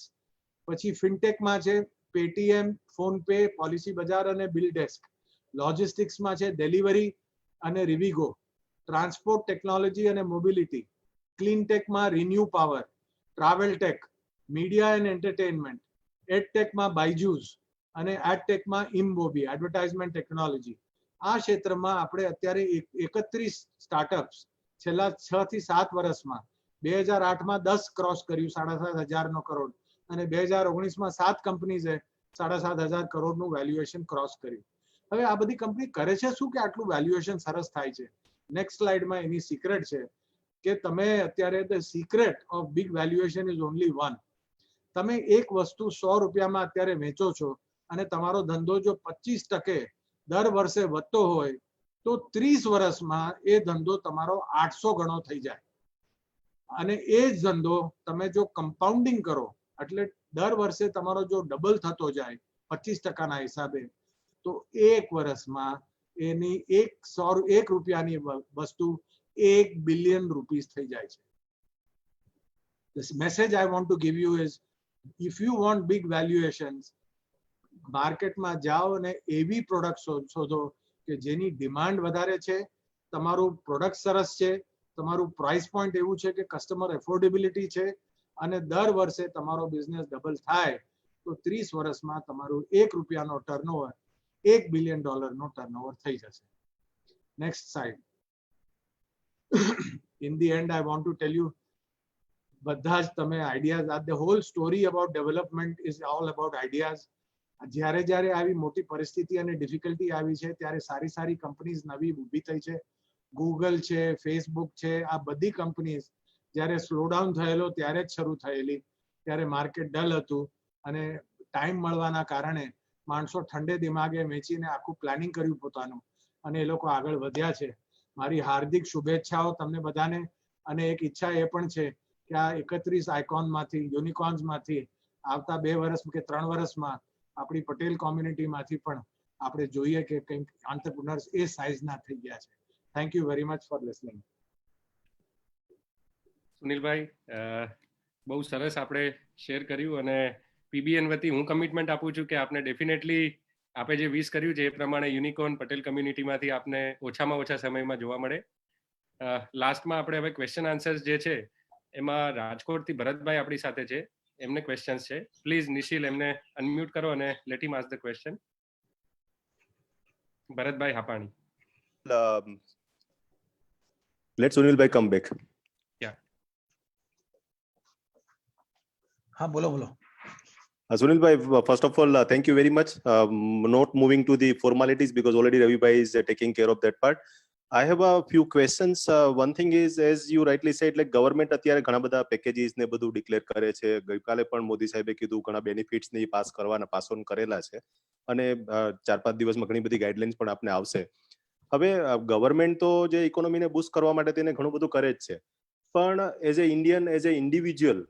પછી ફિનટેકમાં છે પેટીએમ, ફોન પે, પોલિસી બજાર અને બિલ ડેસ્ક. લોજિસ્ટિક્સમાં છે ડિલિવરી અને રિવિગો. ટ્રાન્સપોર્ટ ટેકનોલોજી અને મોબિલિટી. ક્લીન ટેકમાં ReNew Power. Travel tech, media and entertainment. એડટેકમાં બાયજુઝ અને એડટેકમાં ઇમ્બોબી, એડવર્ટાઇઝમેન્ટ ટેકનોલોજી. આ ક્ષેત્રમાં આપણે અત્યારે 31 સ્ટાર્ટઅપ્સ છેલ્લા 6 થી 7 વર્ષમાં 2008માં 10 ક્રોસ કર્યું 7,500 કરોડ અને 2019માં 7 કંપનીઝે 7,500 કરોડનું વેલ્યુએશન ક્રોસ કર્યું. હવે આ બધી કંપની કરે છે શું કે આટલું વેલ્યુએશન સરસ થાય છે? નેક્સ્ટ સ્લાઇડમાં એની સિક્રેટ છે કે તમે અત્યારે the secret of big valuation is only one. તમે એક વસ્તુ 100 રૂપિયામાં અત્યારે વેચો છો અને તમારો ધંધો જો 25% દર વર્ષે વધતો હોય તો 30 વર્ષમાં એ ધંધો તમારો 800 ગણો થઈ જાય. અને એ જ ધંધો તમે જો કમ્પાઉન્ડિંગ કરો એટલે દર વર્ષે તમારો જો ડબલ થતો જાય 25%ના હિસાબે, તો એક વર્ષમાં એની 1 રૂપિયાની વસ્તુ 1 બિલિયન રૂપીસ થઈ જાય છે. This message I want to give you is, if you want big valuations, માર્કેટમાં જાઓ અને એવી પ્રોડક્ટ શોધો કે જેની ડિમાન્ડ વધારે છે, તમારું પ્રોડક્ટ સરસ છે, તમારું પ્રાઇસ પોઈન્ટ એવું છે કે કસ્ટમર એફોર્ડેબિલિટી છે અને દર વર્ષે તમારો બિઝનેસ ડબલ થાય તો 30 વર્ષમાં તમારું 1 રૂપિયાનો ટર્નઓવર $1 બિલિયન નો ટર્નઓવર થઈ જશે. Next side. In the end, I want to tell you, બધા જ તમે ideas, the whole story about development is all about ideas. જ્યારે જ્યારે આવી મોટી પરિસ્થિતિ અને ડિફિકલ્ટી આવી છે ત્યારે સારી સારી કંપનીઝ નવી ઊભી થઈ છે. ગૂગલ છે, ફેસબુક છે, આ બધી કંપનીઝ જ્યારે સ્લોડાઉન થયેલો ત્યારે જ શરૂ થયેલી, ત્યારે માર્કેટ ડલ હતું અને ટાઈમ મળવાના કારણે માણસો ઠંડે દિમાગે વેચીને આખું પ્લાનિંગ કર્યું પોતાનું અને એ લોકો આગળ વધ્યા છે. મારી હાર્દિક શુભેચ્છાઓ તમને બધાને અને એક ઈચ્છા એ પણ છે કે આ 31 આઇકોનમાંથી, યુનિકોર્ન્સમાંથી આવતા 2 વર્ષ કે 3 વર્ષમાં આપણી પટેલ કોમ્યુનિટીમાંથી પણ આપણે જોઈએ કે કંઈક એન્ટરપ્રેન્યોર્સ એ સાઇઝના થઈ ગયા છે. Thank you very much for listening. Sunilbhai, બહુ સરસ આપણે શેર કર્યું અને પીબીએન વતી હું કમિટમેન્ટ આપું છું કે આપને ડેફિનેટલી આપે જે વિશ કર્યું છે એ પ્રમાણે યુનિકોર્ન પટેલ કમ્યુનિટીમાંથી આપને ઓછામાં ઓછા સમયમાં જોવા મળે. લાસ્ટમાં આપણે હવે ક્વેશ્ચન આન્સર્સ જે છે એમાં રાજકોટથી ભરતભાઈ આપણી સાથે છે, એમને ક્વેશ્ચન્સ છે. પ્લીઝ નિશિલ એમને અનમ્યુટ કરો અને let him ask the question. Bharatbhai Hapani. Let Sunilbhai come back. Yeah. हाँ बोलो बोलो. Sunilbhai, first of all, thank you very much. Not moving to the formalities because already Ravi Bhai is taking care of that part. I have a few questions. One thing is, as you rightly said, like government અત્યારે ઘણા બધા packages ને બધું declare કરે છે. ગઈકાલે પણ મોદી સાહેબે કીધું ઘણા બેનિફિટ્સ ને પાસ કરવાના પાસ ઓન કરેલા છે અને 4-5 દિવસમાં ઘણી બધી ગાઈડલાઇન્સ પણ આપને આવશે. હવે ગવર્મેન્ટ તો જે ઇકોનોમીને બૂસ્ટ કરવા માટે તેને ઘણું બધું કરે જ છે, પણ as a Indian, as a individual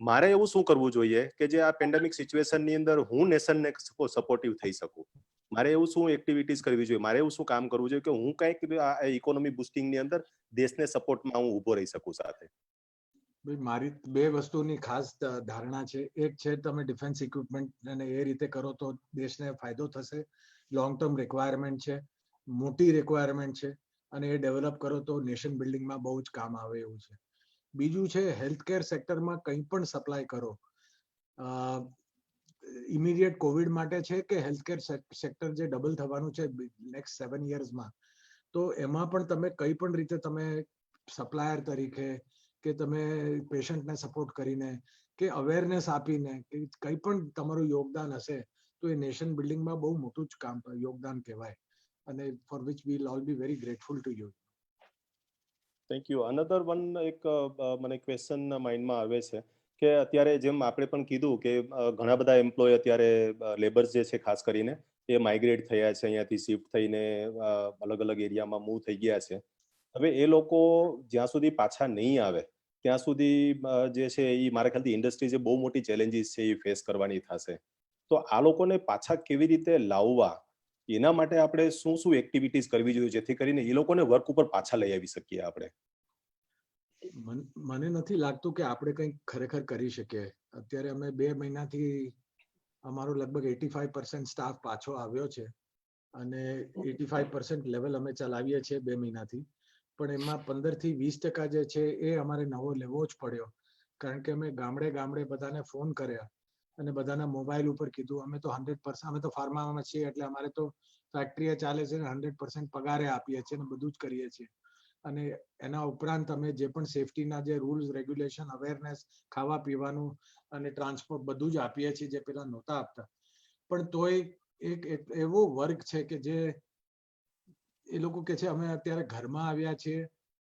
મારે એવું શું કરવું જોઈએ કે જે આ પેન્ડેમિક સિચ્યુએશનની અંદર હું નેશનને સપોર્ટિવ થઈ શકું? મારે એવું શું એક્ટિવિટીઝ કરવી જોઈએ, મારે એવું શું કામ કરવું જોઈએ કે હું કંઈક આ ઇકોનોમી બુસ્ટિંગની અંદર દેશને સપોર્ટમાં હું ઊભો રહી શકું સાથે? ભાઈ, મારી બે વસ્તુની ખાસ ધારણા છે. એક છે તમે ડિફેન્સ ઇક્વિપમેન્ટ અને એ રીતે કરો તો દેશને ફાયદો થશે. લોંગ ટર્મ રિક્વાયરમેન્ટ છે, મોટી રિક્વાયરમેન્ટ છે, અને એ ડેવલપ કરો તો નેશન બિલ્ડિંગમાં બહુ જ કામ આવે એવું છે. બીજું છે હેલ્થકેર સેક્ટરમાં કંઈ પણ સપ્લાય કરો, ઇમિડિયેટ કોવિડ માટે છે કે હેલ્થકેર સેક્ટર જે ડબલ થવાનું છે નેક્સ્ટ 7 yearsમાં, તો એમાં પણ તમે કઈ પણ રીતે તમે સપ્લાયર તરીકે કે તમે પેશન્ટને સપોર્ટ કરીને કે અવેરનેસ આપીને કે કંઈ પણ તમારું યોગદાન હશે તો એ નેશન બિલ્ડિંગમાં બહુ મોટું જ કામ યોગદાન કહેવાય, અને for which we will all be very grateful to you. Thank you. Another one એક મને ક્વેશ્ચન માઇન્ડમાં આવે છે કે અત્યારે જેમ આપણે પણ કીધું કે ઘણા બધા એમ્પ્લોય અત્યારે લેબર્સ જે છે ખાસ કરીને એ માઇગ્રેટ થયા છે, અહીંયાથી શિફ્ટ થઈને અલગ અલગ એરિયામાં મૂવ થઈ ગયા છે. હવે એ લોકો જ્યાં સુધી પાછા નહીં આવે ત્યાં સુધી જે છે એ મારા ખ્યાલથી ઇન્ડસ્ટ્રી જે બહુ મોટી ચેલેન્જીસ છે એ ફેસ કરવાની થશે. તો આ લોકોને પાછા કેવી રીતે લાવવા, એના માટે આપણે શું શું એક્ટિવિટીઝ કરવી જોઈએ જેથી કરીને એ લોકોને વર્ક ઉપર પાછા લઈ આવી શકીએ આપણે? મને નથી લાગતું કે આપણે કંઈક ખરેખર કરી શકીએ. અત્યારે અમે 2 મહિનાથી અમારો લગભગ 85% સ્ટાફ પાછો આવ્યો છે અને 85% લેવલ અમે ચલાવીએ છીએ 2 મહિનાથી, પણ એમાં 15 થી 20% જે છે એ અમારે નવો લેવો જ પડ્યો, કારણ કે અમે ગામડે ગામડે બધાને ફોન કર્યા અને બધાના મોબાઈલ ઉપર કીધું અમે તો 100%, અમે તો ફાર્મામાં છીએ એટલે અમારે તો ફેક્ટરી ચાલે છે, 100% પગારે આપીએ છીએ અને બધું જ કરીએ છીએ. અને એના ઉપરાંત અમે જે પણ સેફટીના જે રૂલ્સ રેગ્યુલેશન, અવેરનેસ, ખાવા પીવાનું અને ટ્રાન્સપોર્ટ બધું જ આપીએ છીએ જે પેલા નહોતા આપતા. પણ તોય એક એવો વર્ગ છે કે જે એ લોકો કે છે અમે અત્યારે ઘરમાં આવ્યા છીએ,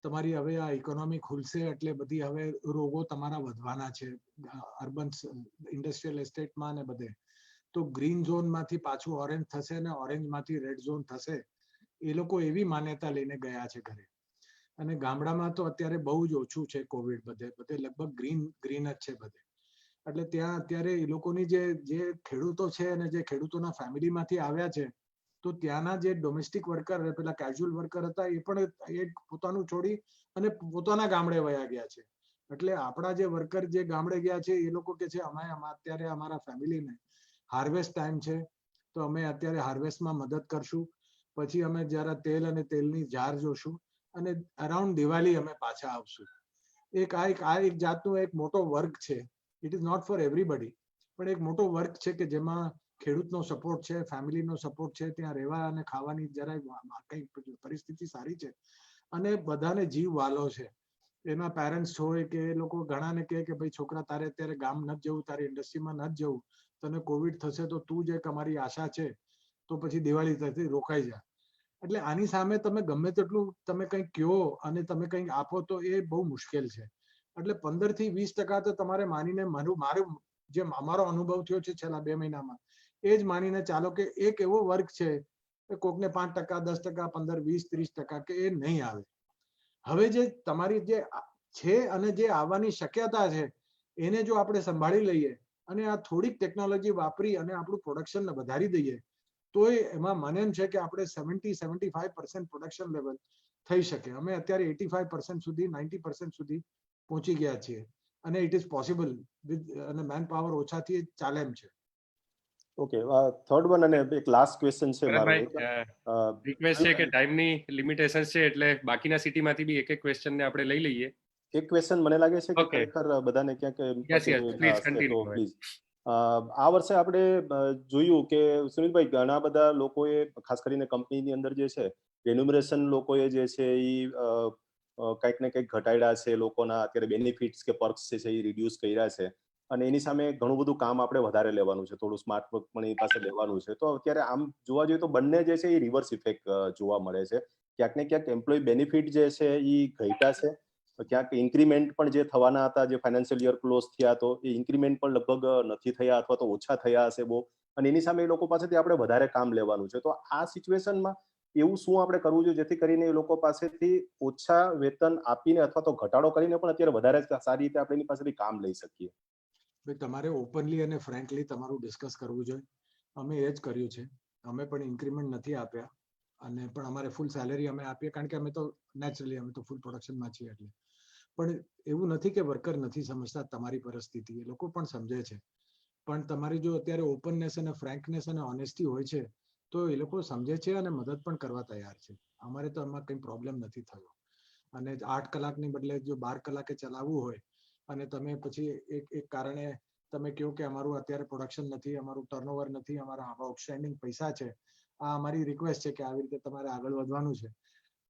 તમારી હવે આ ઇકોનોમી ખુલશે એટલે બધી હવે રોગો તમારા વધવાના છે અર્બન ઇન્ડસ્ટ્રીયલ એસ્ટેટમાં ને બધે, તો ગ્રીન ઝોનમાંથી પાછું ઓરેન્જ થશે અને ઓરેન્જમાંથી રેડ ઝોન થશે. એ લોકો એવી માન્યતા લઈને ગયા છે ઘરે. અને ગામડામાં તો અત્યારે બહુ જ ઓછું છે કોવિડ, બધે લગભગ ગ્રીન જ છે બધે. એટલે ત્યાં અત્યારે એ લોકોની જે ખેડૂતો છે અને જે ખેડૂતોના ફેમિલીમાંથી આવ્યા છે, તો ત્યાંના જે ડોમેસ્ટિક વર્કર, પેલા કેઝ્યુઅલ વર્કર હતા, એ પણ એ પોતાનું છોડી અને પોતાના ગામડે વયા ગયા છે. એટલે આપણા જે વર્કર જે ગામડે ગયા છે એ લોકો કે છે અમે અત્યારે અમારા ફેમિલીને હાર્વેસ્ટ ટાઈમ છે તો અમે અત્યારે હાર્વેસ્ટમાં મદદ કરશું, પછી અમે જરા તેલ અને તેલની જાર જોશું અને અરાઉન્ડ દિવાળી અમે પાછા આવશું. આ એક જાતનું એક મોટો વર્ક છે. It is not for everybody, પણ એક મોટો વર્ક છે કે જેમાં ખેડૂતનો સપોર્ટ છે, ફેમિલીનો સપોર્ટ છે, ત્યાં રહેવા અને ખાવાની જરાય કઈ પરિસ્થિતિ સારી છે અને બધાને જીવ વાલો છે. એના પેરેન્ટ્સ હોય કે એ લોકો ઘણાને કહે કે ભાઈ છોકરા તારે અત્યારે ગામ નથી જવું, તારે ઇન્ડસ્ટ્રીમાં નથી જવું, તને કોવિડ થશે તો તું જે અમારી આશા છે તો પછી દિવાળી થતી રોકાઈ જા. એટલે આની સામે તમે ગમે તેટલું તમે કંઈક કહો અને તમે કંઈક આપો તો એ બહુ મુશ્કેલ છે. એટલે 15-20% તો તમારે માનીને મારું જે અમારો અનુભવ થયો છે છેલ્લા 2 મહિનામાં, એ જ માનીને ચાલો કે એક એવો વર્ગ છે કોકને 5%, 10%, 15, 20, 30% કે એ નહીં આવે. હવે જે તમારી જે છે અને જે આવવાની શક્યતા છે એને જો આપણે સંભાળી લઈએ અને આ થોડીક ટેકનોલોજી વાપરી અને આપણું પ્રોડક્શન વધારી દઈએ તો એમાં મને એમ છે કે આપણે 70-75% પ્રોડક્શન લેવલ થઈ શકે. અમે અત્યારે 85% સુધી 90% સુધી પહોંચી ગયા છીએ અને ઇટ ઇઝ પોસિબલ વિથ અને મેન પાવર ઓછાથી ચાલે એમ છે. ઓકે, થર્ડ વન અને એક લાસ્ટ ક્વેશ્ચન છે મારો. રિક્વેસ્ટ છે કે ટાઈમની લિમિટેશન્સ છે એટલે બાકીના સિટીમાંથી બી એક ક્વેશ્ચન ને આપણે લઈ લઈએ. એક ક્વેશ્ચન મને લાગે છે કે Okay. ખરેખર બધાને ક્યાંક Please continue. પ્લીઝ. આ વર્ષે આપણે જોયું કે સુનિલભાઈ ઘણા બધા લોકોએ ખાસ કરીને કંપનીની અંદર જે છે રેન્યુમરેશન લોકોએ જે છે એ કંઈક ને કંઈક ઘટાડ્યા છે, લોકોના અત્યારે બેનિફિટ્સ કે પર્ક્સ છે એ રિડ્યુસ કર્યા છે અને એની સામે ઘણું બધું કામ આપણે વધારે લેવાનું છે, થોડું સ્માર્ટ વર્ક પણ એની પાસે લેવાનું છે. તો અત્યારે આમ જોવા જોઈએ તો બંને જે છે એ રિવર્સ ઇફેક્ટ જોવા મળે છે. ક્યાંક ને ક્યાંક એમ્પ્લોય બેનિફિટ જે છે એ ઘટ્યા છે, ક્યાંક ઇન્ક્રીમેન્ટ પણ જે થવાના હતા, જે ફાઇનાન્શિયલ યર ક્લોઝ થયા તો એ ઇન્ક્રીમેન્ટ પણ લગભગ નથી થયા અથવા તો ઓછા થયા હશે બહુ, અને એની સામે એ લોકો પાસેથી આપણે વધારે કામ લેવાનું છે. તો આ સિચ્યુએશનમાં એવું શું આપણે કરવું જોઈએ જેથી કરીને એ લોકો પાસેથી ઓછા વેતન આપીને અથવા તો ઘટાડો કરીને પણ અત્યારે વધારે સારી રીતે આપણે એની પાસેથી કામ લઈ શકીએ? ભાઈ, તમારે ઓપનલી અને ફ્રેન્કલી તમારું ડિસ્કસ કરવું જોઈએ. અમે એ જ કર્યું છે. અમે પણ ઇન્ક્રીમેન્ટ નથી આપ્યા અને પણ અમારે ફૂલ સેલેરી અમે આપીએ, કારણ કે અમે તો નેચરલી અમે તો ફૂલ પ્રોડક્શનમાં છીએ. એટલે પણ એવું નથી કે વર્કર નથી સમજતા તમારી પરિસ્થિતિ, એ લોકો પણ સમજે છે. પણ તમારી જો અત્યારે ઓપનનેસ અને ફ્રેન્કનેસ અને ઓનેસ્ટી હોય છે તો એ લોકો સમજે છે અને મદદ પણ કરવા તૈયાર છે. અમારે તો એમાં કંઈ પ્રોબ્લેમ નથી થયો. અને 8 કલાકની બદલે જો 12 કલાકે ચલાવવું હોય અને તમે પછી એક કારણે તમે કહો કે અમારું અત્યારે પ્રોડક્શન નથી, અમારું ટર્નઓવર નથી, અમારા આઉટસ્ટેન્ડિંગ પૈસા છે, આ અમારી રિક્વેસ્ટ છે કે આવી રીતે તમારે આગળ વધવાનું છે,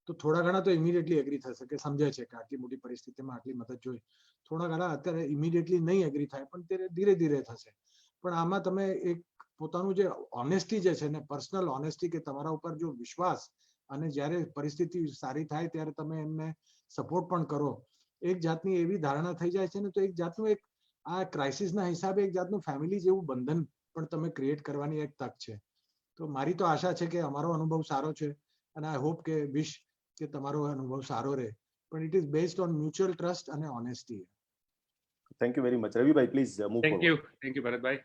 તો થોડા ઘણા તો ઇમિડિયેટલી એગ્રી થશે કે સમજે છે કે આટલી મોટી પરિસ્થિતિમાં આટલી મદદ જોઈએ. થોડા ઘણા અત્યારે ઇમિડિયેટલી નહીં એગ્રી થાય, પણ ધીરે ધીરે થશે. પણ આમાં તમે એક પોતાનું જે ઓનેસ્ટી જે છે ને, પર્સનલ ઓનેસ્ટી, કે તમારા ઉપર જો વિશ્વાસ, અને જ્યારે પરિસ્થિતિ સારી થાય ત્યારે તમે એમને સપોર્ટ પણ કરો, એક જાતની એવી ધારણા થઈ જાય છે ને, તો એક જાતનું એક આ ક્રાઇસિસના હિસાબે એક જાતનું ફેમિલી જેવું બંધન પણ તમે ક્રિએટ કરવાની એક તક છે. તો મારી તો આશા છે કે અમારો અનુભવ સારો છે અને આઈ હોપ કે વિશ કે તમારો અનુભવ સારો રહે, પણ it is based on mutual trust અને honesty. Thank you very much. Ravibhai, please move forward. Thank you Bharatbhai.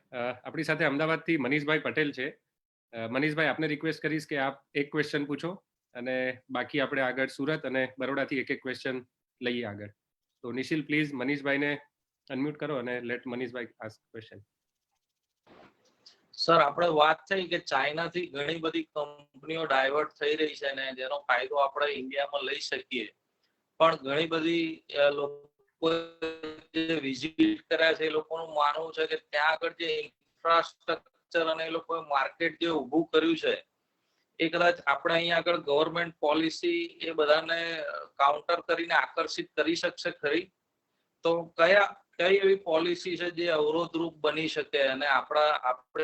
આપણી સાથે અમદાવાદથી મનીષભાઈ પટેલ છે. મનીષભાઈ, આપને રિક્વેસ્ટ કરીશ કે આપ એક ક્વેશ્ચન પૂછો અને બાકી આપણે આગળ સુરત અને બરોડાથી એક એક ક્વેશ્ચન લઈએ આગળ. તો નિશિલ, પ્લીઝ મનીષભાઈને અનમ્યુટ કરો અને લેટ મનીષભાઈ આસ્ક ક્વેશ્ચન. સર, આપણે વાત થઈ કે ચાઇનાથી ઘણી બધી કંપનીઓ ડાયવર્ટ થઈ રહી છે ને જેનો ફાયદો આપણે ઇન્ડિયામાં લઈ શકીએ, પણ ઘણી બધી લોકો જે વિઝિટ કર્યા છે એ લોકોનું માનવું છે કે ત્યાં આગળ જે ઇન્ફ્રાસ્ટ્રક્ચર અને એ લોકોએ માર્કેટ જે ઊભું કર્યું છે એ કદાચ આપણે અહીંયા આગળ ગવર્મેન્ટ પોલિસી એ બધાને કાઉન્ટર કરીને આકર્ષિત કરી શકશે ખરી? તો કઈ એવી પોલિસી છે જે અવરોધરૂપ બની શકે અને આપણે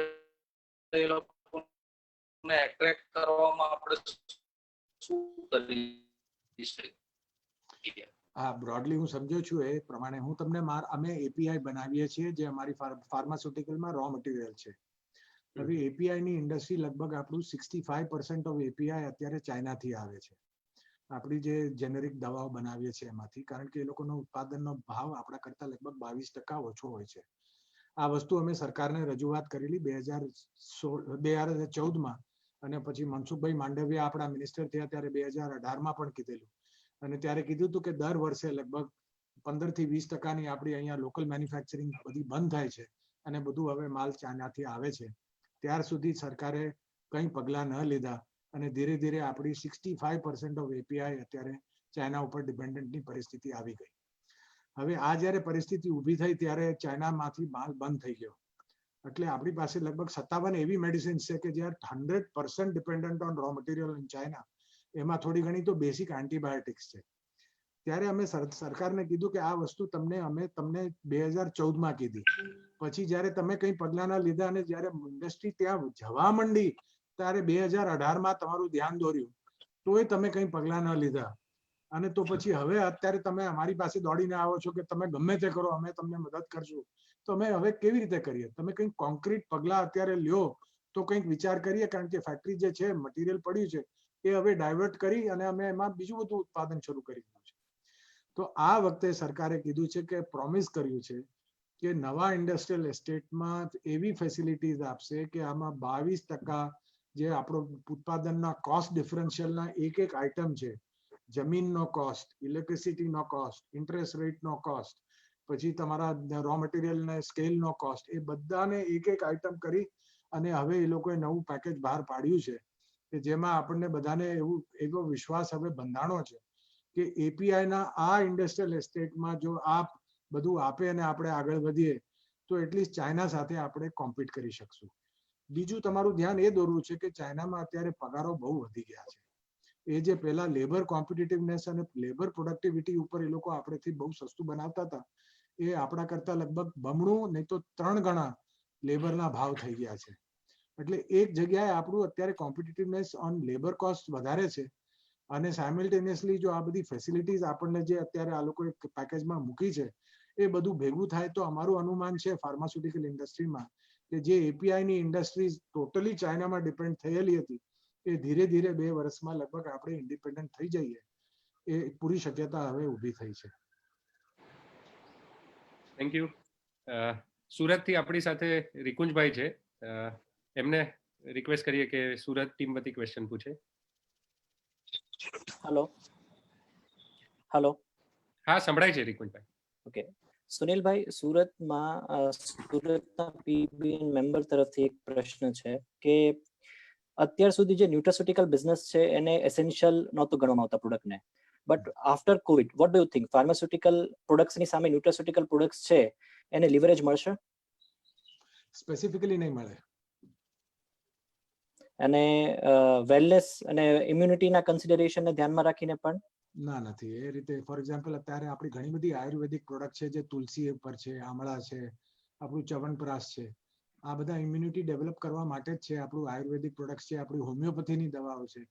એ લોકોને એટ્રેક્ટ કરવામાં આપણે શું કરી શકીએ? હા, બ્રોડલી હું સમજ્યો છું એ પ્રમાણે. હું તમને અમે એપીઆઈ બનાવીએ છીએ જે અમારી ફાર્માસ્યુટિકલમાં રો મટીરિયલ છે. હવે એપીઆઈ ની ઇન્ડસ્ટ્રી લગભગ આપણું 65% ઓફ એપીઆઈ અત્યારે ચાઇનાથી આવે છે. આપણી જે જેનેરિક દવાઓ બનાવીએ છીએ એમાંથી, કારણ કે એ લોકોનો ઉત્પાદનનો ભાવ આપણા કરતાં લગભગ 22% ઓછો હોય છે. આ વસ્તુ અમે સરકારને રજૂઆત કરેલી 2014માં, અને પછી મનસુખભાઈ માંડવિયા આપણા મિનિસ્ટર થયા ત્યારે 2018માં પણ કીધેલું. અને ત્યારે કીધું હતું કે દર વર્ષે લગભગ 15 થી 20% આપણી અહીંયા લોકલ મેન્યુફેક્ચરિંગ બધી બંધ થાય છે અને બધું હવે માલ ચાઇનાથી આવે છે. ત્યાર સુધી સરકારે કંઈ પગલાં ન લીધા અને ધીરે ધીરે આપણી 65% ઓફ એપીઆઈ અત્યારે ચાઇના ઉપર ડિપેન્ડન્ટની પરિસ્થિતિ આવી ગઈ. હવે આ જ્યારે પરિસ્થિતિ ઊભી થઈ ત્યારે ચાઇનામાંથી માલ બંધ થઈ ગયો, એટલે આપણી પાસે લગભગ 57 એવી મેડિસિન્સ છે કે જ્યાં 100% dependent on raw material in China. એમાં થોડી ઘણી તો બેસિક એન્ટીબાયોટિક્સ છે. ત્યારે અમે સરકારને કીધું કે આ વસ્તુ અમે તમને 2014માં કીધી, પછી જ્યારે તમે કંઈ પગલાં ના લીધા અને જ્યારે ઇન્ડસ્ટ્રી ત્યાં જવા માંડી ત્યારે 2018માં તમારું ધ્યાન દોર્યું, તોય તમે કંઈ પગલાં ન લીધા. અને તો પછી હવે અત્યારે તમે અમારી પાસે દોડીને આવો છો કે તમે ગમે તે કરો, અમે તમને મદદ કરશું. તો અમે હવે કેવી રીતે કરીએ? તમે કંઈક કોન્ક્રીટ પગલાં અત્યારે લ્યો તો કંઈક વિચાર કરીએ, કારણ કે ફેક્ટરી જે છે, મટીરિયલ પડ્યું છે એ હવે ડાયવર્ટ કરી અને અમે એમાં બીજું બધું ઉત્પાદન શરૂ કરી દીધું છે. તો આ વખતે સરકારે કીધું છે કે પ્રોમિસ કર્યું છે કે નવા ઇન્ડસ્ટ્રીયલ એસ્ટેટમાં એવી ફેસિલિટીઝ આપશે કે આમાં 22% જે આપણો ઉત્પાદનના કોસ્ટ ડિફરન્શિયલના એક આઇટમ છે, જમીનનો કોસ્ટ, ઇલેક્ટ્રિસિટીનો કોસ્ટ, ઇન્ટરેસ્ટ રેટનો કોસ્ટ, પછી તમારા રો મટીરિયલને સ્કેલનો કોસ્ટ, એ બધાને એક આઇટમ કરી અને હવે એ લોકોએ નવું પેકેજ બહાર પાડ્યું છે કે જેમાં આપણને બધાને એવો વિશ્વાસ હવે બંધાણો છે કે એપીઆઈના આ ઇન્ડસ્ટ્રીયલ એસ્ટેટમાં જો આપ બધું આપે અને આપણે આગળ વધીએ તો એટલીસ્ટ ચાઇના સાથે આપણે કોમ્પીટ કરી શકશું. બીજું તમારું ધ્યાન એ દોરવું છે કે ચાઇનામાં અત્યારે પગારો બહુ વધી ગયા છે. એ જે પહેલા લેબર કોમ્પિટિટિવનેસ અને લેબર પ્રોડક્ટિવિટી ઉપર એ લોકો આપણેથી બહુ સસ્તું બનાવતા હતા, એ આપણા કરતાં લગભગ બમણું નહીં તો 3 ગણા લેબરના ભાવ થઈ ગયા છે. એટલે એક જગ્યાએ આપણું અત્યારે કોમ્પિટિટિવનેસ ઓન લેબર કોસ્ટ વધારે છે અને સાયમલ્ટેનિયસલી જો આ બધી ફેસિલિટીઝ આપણને જે અત્યારે આ લોકોએ પેકેજમાં મૂકી છે એ બધું ભેગું થાય તો અમારું અનુમાન છે ફાર્માસ્યુટિકલ ઇન્ડસ્ટ્રીમાં કે જે એપીઆઈની ઇન્ડસ્ટ્રીઝ ટોટલી ચાઇનામાં ડિપેન્ડ થયેલી હતી એ ધીરે ધીરે 2 વર્ષમાં લગભગ આપણે ઇન્ડિપેન્ડન્ટ થઈ જઈએ એ પૂરી શક્યતા હવે ઊભી થઈ છે. Thank you. સુરતથી આપણી સાથે રિકુંજભાઈ છે. એમને રિક્વેસ્ટ કરીએ કે સુરત ટીમ વતી ક્વેશ્ચન પૂછે. Hello hello. હા, સંભળાય છે રિકુંજભાઈ. ઓકે સુનિલભાઈ, સુરતના પીબીએન મેમ્બર તરફથી એક પ્રશ્ન છે કે અત્યાર સુધી જે ન્યુટ્રાસ્યુટિકલ બિઝનેસ છે એને એસેન્શિયલ નહોતું ગણવામાં આવતા પ્રોડક્ટને, but after Covid what do you think pharmaceutical પ્રોડક્ટ્સની સામે ન્યુટ્રાસ્યુટિકલ પ્રોડક્ટ્સ છે એને લિવરેજ મળશે? સ્પેસિફિકલી નહીં મળે. અને વેલનેસ અને ઇમ્યુનિટીના કન્સિડરેશનને ધ્યાનમાં રાખીને પણ ના, નથી એ રીતે. ફોર એક્ઝામ્પલ અત્યારે આપણી ઘણી બધી આયુર્વેદિક પ્રોડક્ટ છે જે તુલસી ઉપર છે, આમળા છે, આપણું ચ્યવનપ્રાશ છે, આ બધા ઇમ્યુનિટી ડેવલપ કરવા માટે જ છે. આપણું આયુર્વેદિક પ્રોડક્ટ છે, આપણી હોમિયોપેથીની દવાઓ છે,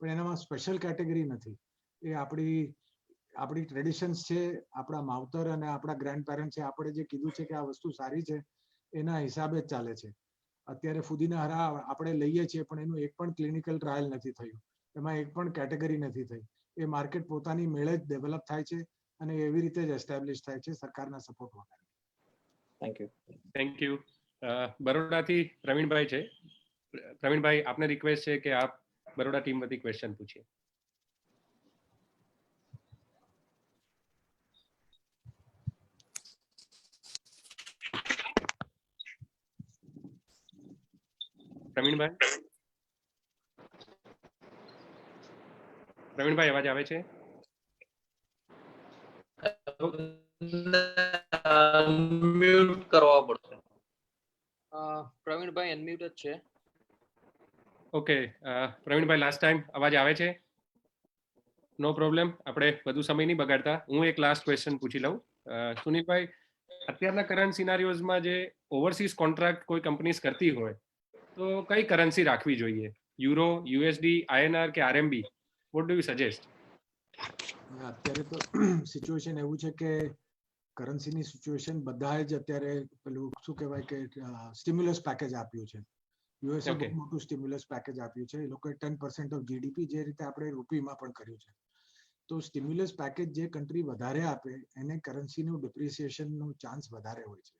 પણ એનામાં સ્પેશિયલ કેટેગરી નથી. એ આપણી ટ્રેડિશન્સ છે, આપણા માવતર અને આપણા ગ્રેન્ડ પેરેન્ટ છે, આપણે જે કીધું છે કે આ વસ્તુ સારી છે એના હિસાબે જ ચાલે છે. અત્યારે ફુદીના હરા આપણે લઈએ છીએ પણ એનું એક પણ ક્લિનિકલ ટ્રાયલ નથી થયું, એમાં એક પણ કેટેગરી નથી થઈ. એ માર્કેટ પોતાની મેળે જ ડેવલપ થાય છે અને એવી રીતે જ એસ્ટાબ્લિશ થાય છે સરકારના સપોર્ટ વગર. Thank you. Thank you. બરોડાથી પ્રવીણભાઈ છે. પ્રવીણભાઈ, આપને રિક્વેસ્ટ છે કે આપ બરોડા ટીમ વતી ક્વેશ્ચન પૂછીએ. પ્રવીણભાઈ, અવાજ આવે છે? મ્યુટ કરવા પડશે. પ્રવીણભાઈ અનમ્યુટ જ છે. ઓકે પ્રવીણભાઈ, લાસ્ટ ટાઈમ અવાજ આવે છે? નો પ્રોબ્લેમ, આપણે વધુ સમય નહીં બગાડતા. હું એક લાસ્ટ ક્વેશ્ચન પૂછી લઉં. સુનિલભાઈ, અત્યારના કરંટ સિનારીઓઝમાં જે ઓવરસીઝ કોન્ટ્રાક્ટ કોઈ કંપનીઝ કરતી હોય તો કઈ કરન્સી રાખવી જોઈએ? યુરો, યુએસડી, આઈએનઆર કે RMB? Vote do you suggest? અત્યારે તો સિચ્યુએશન એવું છે કે કરન્સીની સિચ્યુએશન બધાએ જ અત્યારે પેલું શું કહેવાય કે સ્ટિમ્યુલસ પેકેજ આપ્યું છે. યુએસએ બહુ મોટું સ્ટિમ્યુલસ પેકેજ આપ્યું છે. એ લોકોએ 10% ઓફ જીડીપી જે રીતે આપણે રૂપીમાં પણ કર્યું છે. તો સ્ટિમ્યુલસ પેકેજ જે કન્ટ્રી વધારે આપે એને કરન્સીનું ડિપ્રિસિએશનનો ચાન્સ વધારે હોય છે.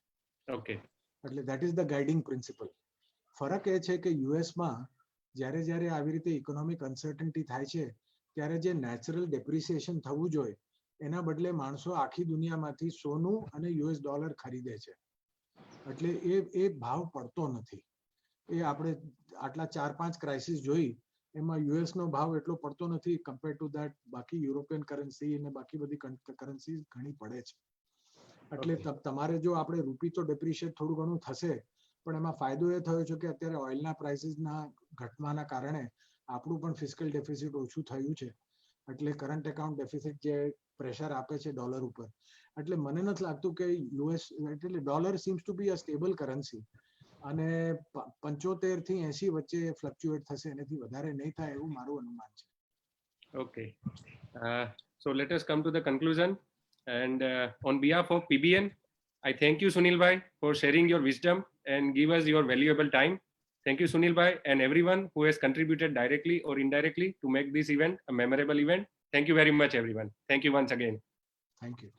ઓકે, એટલે that is the guiding principal. ફરક એ છે કે યુએસમાં જ્યારે આવી રીતે ઇકોનોમિક અનસર્ટનિટી થાય છે ત્યારે જે નેચરલ ડેપ્રિસિએશન થવું જોઈએ એના બદલે માણસો આખી દુનિયામાંથી સોનું અને યુએસ ડોલર ખરીદે છે. એટલે એ ભાવ પડતો નથી. એ આપણે આટલા 4-5 ક્રાઇસિસ જોઈ એમાં યુએસનો ભાવ એટલો પડતો નથી કમ્પેર ટુ ધેટ. બાકી યુરોપિયન કરન્સી અને બાકી બધી કરન્સી ઘણી પડે છે. એટલે તમારે જો આપણે રૂપી તો ડેપ્રિશિએટ થોડું ઘણું થશે, પણ એમાં ફાયદો એ થયો છે કે અત્યારે ઓઇલના પ્રાઇસીસના ઘટવાના કારણે આપણું પણ ફિસ્કલ ડેફિસિટ ઓછું થયું છે. એટલે કરંટ એકાઉન્ટ ડેફિસિટ જે પ્રેશર આપે છે ડોલર ઉપર, એટલે મને નથી લાગતું કે યુએસ એટલે dollar seems to be a stable currency અને 75 થી 80 વચ્ચે ફ્લક્ચ્યુએટ થશે, એનાથી વધારે નહીં થાય એવું મારું અનુમાન છે. Okay. So let us come to the conclusion. And on behalf of PBN, I thank you, Sunil Bhai, for sharing your wisdom and give us your valuable time. Thank you, Sunil Bhai, and everyone who has contributed directly or indirectly to make this event a memorable event. Thank you very much, everyone. Thank you once again. Thank you.